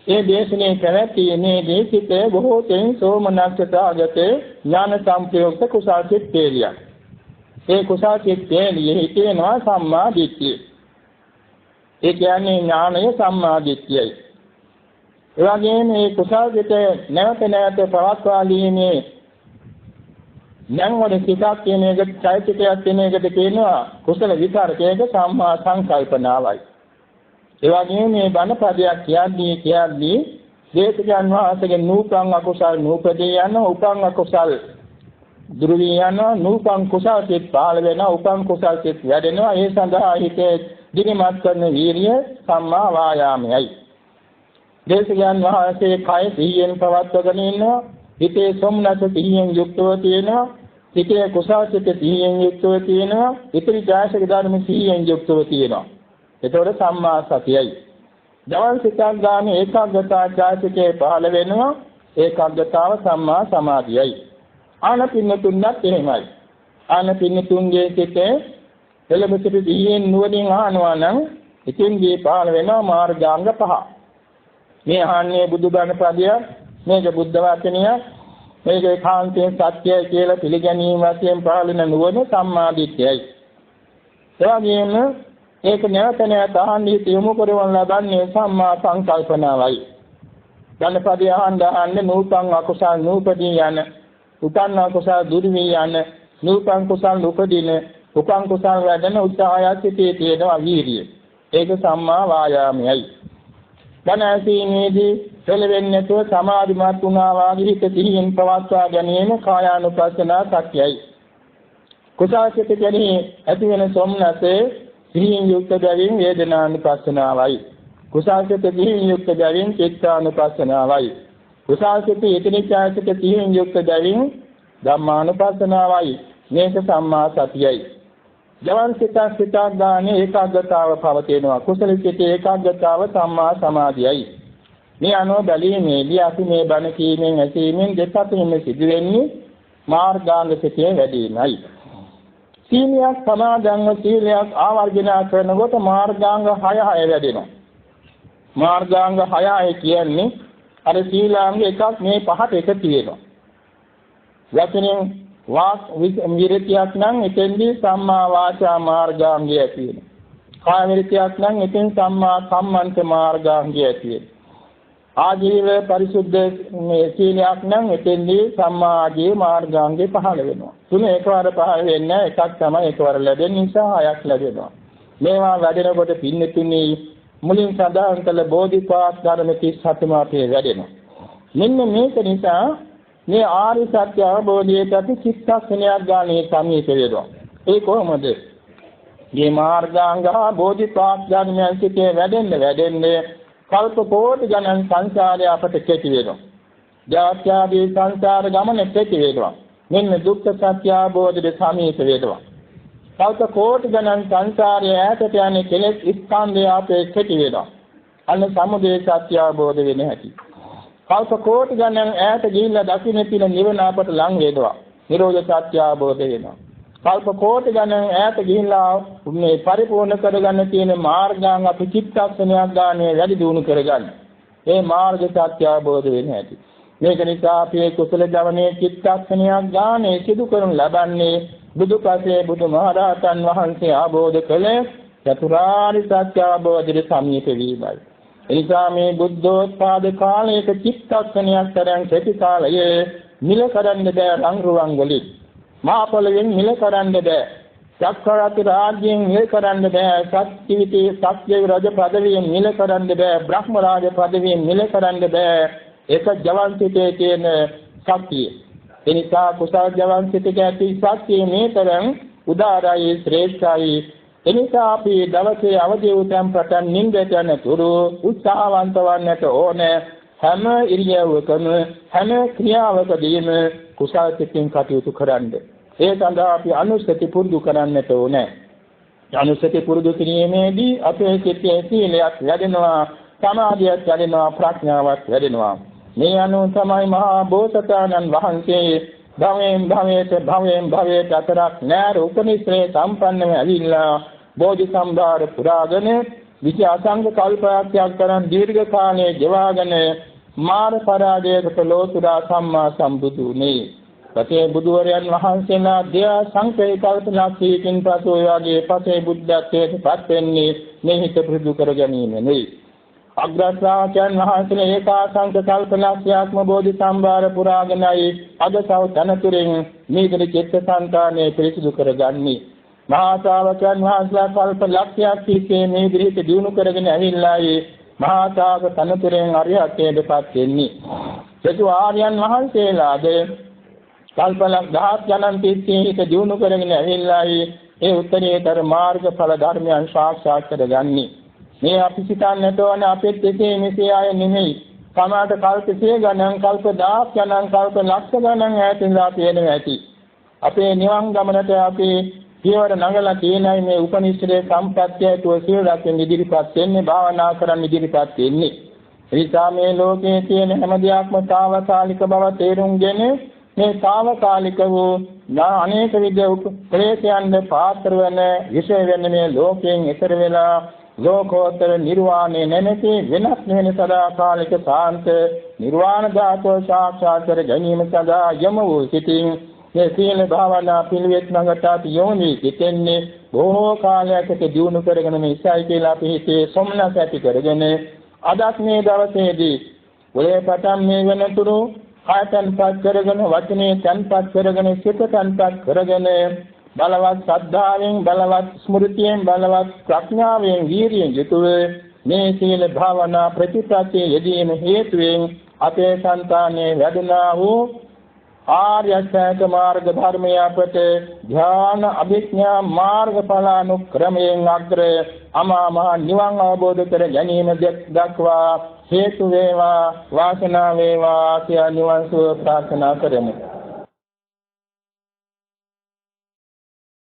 ඒ දේශනේ පැවැත්ීමේදී සිතේ බොහෝ තෙන් සෝමනස්සතාගතේ ඥාන සම්ප්‍රයුක්ත කුසල් සිත් තේලියක්. ඒ කුසල් සිත් තේලියේ හිතේනවා සම්මා දිට්ඨිය. ඒ කියන්නේ ඥානය සම්මා දිට්ඨියයි. ඒ වගේම මේ කුසල් සිත නැවත නැවත පවත්වාලීමේ ඥාන වල සිතක් කියන එකට චෛතසිකයක් කියන එකට කියනවා කුසල විතරකයක සම්මා සංකල්පනාවයි. ඒ වගේම මේ බණ පදයක් කියද්දී දේශකයන් වහන්සේගේ නූපං අකුසල් නූපදී යන උපං අකුසල් දුරු යන නූපං කුසල් සිත් පහළ වෙන උපං කුසල් සිත් වැඩෙනවා. ඒ සඳහා හිතේ දිනමත් කරන වීර්ය සම්මා වායාමයයි. දේශකයන් වහන්සේ කය සිහියෙන් පවත්වගෙන ඉන්නවා. හිතේ සොම්නස සිහියෙන් යුක්තව තියෙනවා. හිතේ කුසල් සිත සිහියෙන් යුක්තව තියෙනවා. ඉතිරි ඡායසික ධර්ම සිහියෙන් යුක්තව තියෙනවා. ඒතකොට සම්මා සතියයි. දවල් සිතක් ගාන ඒකාග්‍රතා ඡායසිකේ පහළ වෙනවා. ඒකාග්‍රතාව සම්මා සමාධියයි. ආනපින්නතුන්වත් එහෙමයි. ආනපින්නතුන්ගේ සිතේ එළඹ සිටි දියෙන් නුවණින් අහනවා නම් ඉතින්දී පහළ වෙනවා මාර්ගාංග 5. මේ අහන්නේ බුදුබණ පදයක්, මේක බුද්ධ වචනයක්, මේක ඒකාන්තයෙන් සත්‍යයි කියලා පිළිගැනීම වශයෙන් පහළ වෙන නුවණ සම්මා දිට්ඨියයි. ඒ වගේම ඒක නැවත නැවත අහන්නේ යොමු කරවන ලබන්නේ සම්මා සංකල්පනාවයි. ධනපදී අහන්නේ නූපං අකුසල් නූපදී යන, උපන්න අකුසල් දුරු වී යන, නූපං කුසල් උපදින, උපං කුසල් වැඩෙන උත්සාහයසිතේ තියෙනවා වීර්යය. ඒක සම්මා වායාමයයි. ධන ඇසීමේදී පෙළවෙන්නේ නැතුව සමාධිමත් වුණා වාගේ හිත සිහියෙන් පවත්වා ගැනීම කායානුපස්සනා සත්‍යයි. කුසල් සිත කෙරෙහි ඇති වෙන සොම්නසේ සිහියෙන් යුක්ත බැවින් වේදනානුපස්සනාවයි. කුසල් සිත සිහියෙන් යුක්ත බැවින් චිත්තානුපස්සනාවයි. කුසල් සිත ඊතනිචාසිත සිහියෙන් යුක්ත බැවින් ධම්මානුපස්සනාවයි. මේක සම්මා සතියයි. ජවන් සිතක් ගානේ ඒකාග්‍රතාව පවතිනවා. කුසල සිතේ ඒකාග්‍රතාව සම්මා සමාධියයි. මේ අනුව බැලීමේදී අපි මේ බණ කීමෙන් ඇසීමෙන් දෙපැත්තෙම සිදුවෙන්නේ මාර්ගාංග සිතේ වැඩිමයි. සීලයක් සමාදන්ව සීලයක් ආවර්ජන කරනකොට මාර්ගාංග 6 වැඩෙනවා. මාර්ගාංග 6 කියන්නේ අර සීලාංග එකක් මේ පහට එක තියෙනවා. වචනෙන් වාක් විරතියක් නම් එතෙන්දී සම්මා වාචා මාර්ගාංගය තියෙනවා. කාය විරතියක් නම් එතෙන් සම්මා කම්මන්ත මාර්ගාංගය තියෙනවා. ආජීව පරිසුද්ධ මේ සීලයක් නම් එතෙන්දී සම්මා ආජීව මාර්ගාංගය පහළ වෙනවා. තුන එකවර පහළ වෙන්නේ එකක් තමයි එකවර ලැබෙන නිසා හයක් ලැබෙනවා. මේවා වැඩෙනකොට පින්නතුනි මුලින් සඳහන් කළ බෝධිපාක් ධර්ම 37ම අපේ වැඩෙනවා. මෙන්න මේක නිසා මේ ආර්ය සත්‍ය අවබෝධයට අපි චිත්තක්ෂණයක් ගානේ සමීප වෙනවා. ඒ කොහොමද? මේ මාර්ගාංග බෝධිපාක්ෂඥයන් සිටේ වැඩෙන්නේ කල්ප කෝටි ගණන් සංසාරය අපට කෙටි වෙනවා. ජාත්‍යාදී සංසාර ගමන කෙටි වෙනවා. මෙන්න දුක්ඛ සත්‍ය අවබෝධයට සමීප වෙනවා. කල්ප කෝටි ගණන් සංසාරය ඈතට යන්නේ කෙලෙස් ස්කන්ධය අපේ කෙටි වෙනවා. අන්න සමුදය සත්‍ය අවබෝධ වෙන්නේ නැති. කල්ප කෝටි ගණන් ඈත ගිහිල්ලා දකින්න තියෙන නිවන අපට ලං වෙනවා. නිරෝධ සත්‍ය අවබෝධ වෙනවා. කල්ප කෝටි ගණන් ඈත ගිහිල්ලා මේ පරිපූර්ණ කරගන්න තියෙන මාර්ගාංග අපි චිත්තක්ෂණයක් ගානේ වැඩි දියුණු කරගන්න. මේ මාර්ග සත්‍ය අවබෝධ වෙන්නේ නැති. මේක නිසා අපි කුසල ජවනයේ චිත්තක්ෂණයක් ගානේ සිදු කරනු ලබන්නේ බුදුපසේ බුදුමහරහතන් වහන්සේ ආબોධ කළ චතුරාර්ය සත්‍ය අවබෝධයේ සමීප වීමයි. එනිසා මේ බුද්ධෝත්පාද කාලයක චිත්තක්ෂණයක් තරම් කෙටි කාලයේ මිල කරන්න බෑ රංගරුවන් වලින්. මහා පොළොවෙන් මිල කරන්න බෑ. චක්‍රවර්ති රාජ්‍යයෙන් මිල කරන්න බෑ. සත්‍විති සත්‍ය රජ පදවියෙන් මිල කරන්න බෑ. බ්‍රහ්ම රාජ පදවියෙන් මිල කරන්න බෑ. ඒක ජවන්සිතේ තියෙන ශක්තිය. එනිසා කුසල ජවන්සිතේ ඇති ශක්තිය මේ තරම් උදාරයි ශ්‍රේෂ්ඨයි. එනිසා අපි දවසේ අවදි වූ පටන් නිින්දට යනතුරු උත්සාහවන්ත වන්නට ඕනේ. හැම ඉරියව්වකම හැම ක්‍රියාවකදීම කුසල සිතින් කටයුතු කරන්න. ඒ සඳහා අපි අනුස්සති පුරුදු කරන්නට ඕනේ. අනුස්සති පුරුදු කිරීමේදී අපේ සිතේ සීලයක් වැඩෙනවා, සමාධියක් වැඩෙනවා, ප්‍රඥාවක් වැඩෙනවා. මේ අනුව තමයි මහා බෝසතාණන් වහන්සේ භවයෙන් භවයට අතරක් නෑර උපනිශ්‍රේ සම්පන්නව ඇවිල්ලා බෝධි සම්භාර පුරාගෙන විච අසංග කල්පයක් තරම් දීර්ඝ කාලයේ ගෙවාගෙන මාර පරාජයකට ලෝතුරා සම්මා සම්බුදුනේ. පසේ බුදුවරයන් වහන්සේලා දෙයා සංකේ කල්පනාක්ෂීකින් පසු යගේ පසේ බුද්ධත්වයට පත් වෙන්නේ මේ හිත පුරුදු කර ගැනීම නෙවෙයි. අග්‍රශ්‍රාවකයන් වහන්සේ ඒකාසංක කල්පනාක්ෂයක්ම බෝධි සම්භාර පුරාගෙනයි අද සව තනතුරෙන් මේකේ චිත්තසංතානයේ පිරිසිදු කරගන්නේ. මහා ශ්‍රාවකයන් වහන්සේලා කල්ප ලක්ෂයක් තිස්සේ මේ විදිහට දිනු කරගෙන ඇවිල්ලායි මහා ශ්‍රාවක තනතුරෙන් අරිහත්ත්වයටපත් වෙන්නේ. සතු ආර්යයන් වහන්සේලාද කල්ප ලක්ෂ ගණන් තිස්සේ දිනු කරගෙන ඇවිල්ලායි ඒ උත්තරීතර මාර්ගඵල ධර්මයන් සාක්ෂාත් කරගන්නේ. මේ අපි සිතන්නට ඕන අපිට එසේ මෙසේ ආය නෙමෙයි. සමාත කල්ප 100 ගණන්, කල්ප 1000 ගණන්, කල්ප ලක්ෂ ගණන් ඈතින්ලා තියෙනවා ඇති. අපේ නිවන් ගමනට අපි පියවර නගලා තියෙනයි මේ උපනිෂදේ සම්ප්‍රත්‍යයතුව සිල් රැකෙන ඉදිරිපත් වෙන්නේ, භාවනා කරන් ඉදිරිපත් වෙන්නේ. එනිසා මේ ලෝකයේ තියෙන හැම දෙයක්ම తాවකාලික බව තේරුම්ගෙන මේ తాවකාලික වූ අනේක විද ප්‍රේතයන්ද පාත්‍ර වෙන විශේෂ වෙන මේ ලෝකයෙන් ඈතර වෙලා ලෝකෝත්තර නිර්වාණය නැමැති වෙනස් වෙන සදාකාලික සාන්ත නිර්වාණ ධාතුව සාක්ෂාත් කර ගැනීම සඳහා යම වූ සිටින් මේ සීල භාවනා පිළිවෙත් නඟට යොමි සිටින්නේ බොහෝ කාලයකට දියුණු කරගෙන මේ ඉසයි කියලා අපි හිතේ සොම්නස ඇති කරගෙන අදත් මේ දවසේදී ඔලේ පටන් මේ වෙනතුරු කායතන්පත් කරගෙන වචනේ තන්පත් කරගෙන සිත තන්පත් කරගෙන බලවත් ශ්‍රද්ධාවෙන්, බලවත් ස්මෘතියෙන්, බලවත් ප්‍රඥාවෙන්, වීරියෙන් යුතුව මේ සීල භාවනා ප්‍රතිපත්තිය යෙදීම හේතුවෙන් අපේ సంతානයේ වැඩුණා වූ ආර්ය අෂ්ටාංග මාර්ග ධර්මය අපට ධ්‍යාන අභිඥා මාර්ගඵලානුක්‍රමයෙන් අග්‍ර අමා මහ නිවන් අවබෝධ කර ගැනීම දක්වා හේතු වේවා, වාසනාව වේවා කියලා නිවන් සුව ප්‍රාර්ථනා කරමු.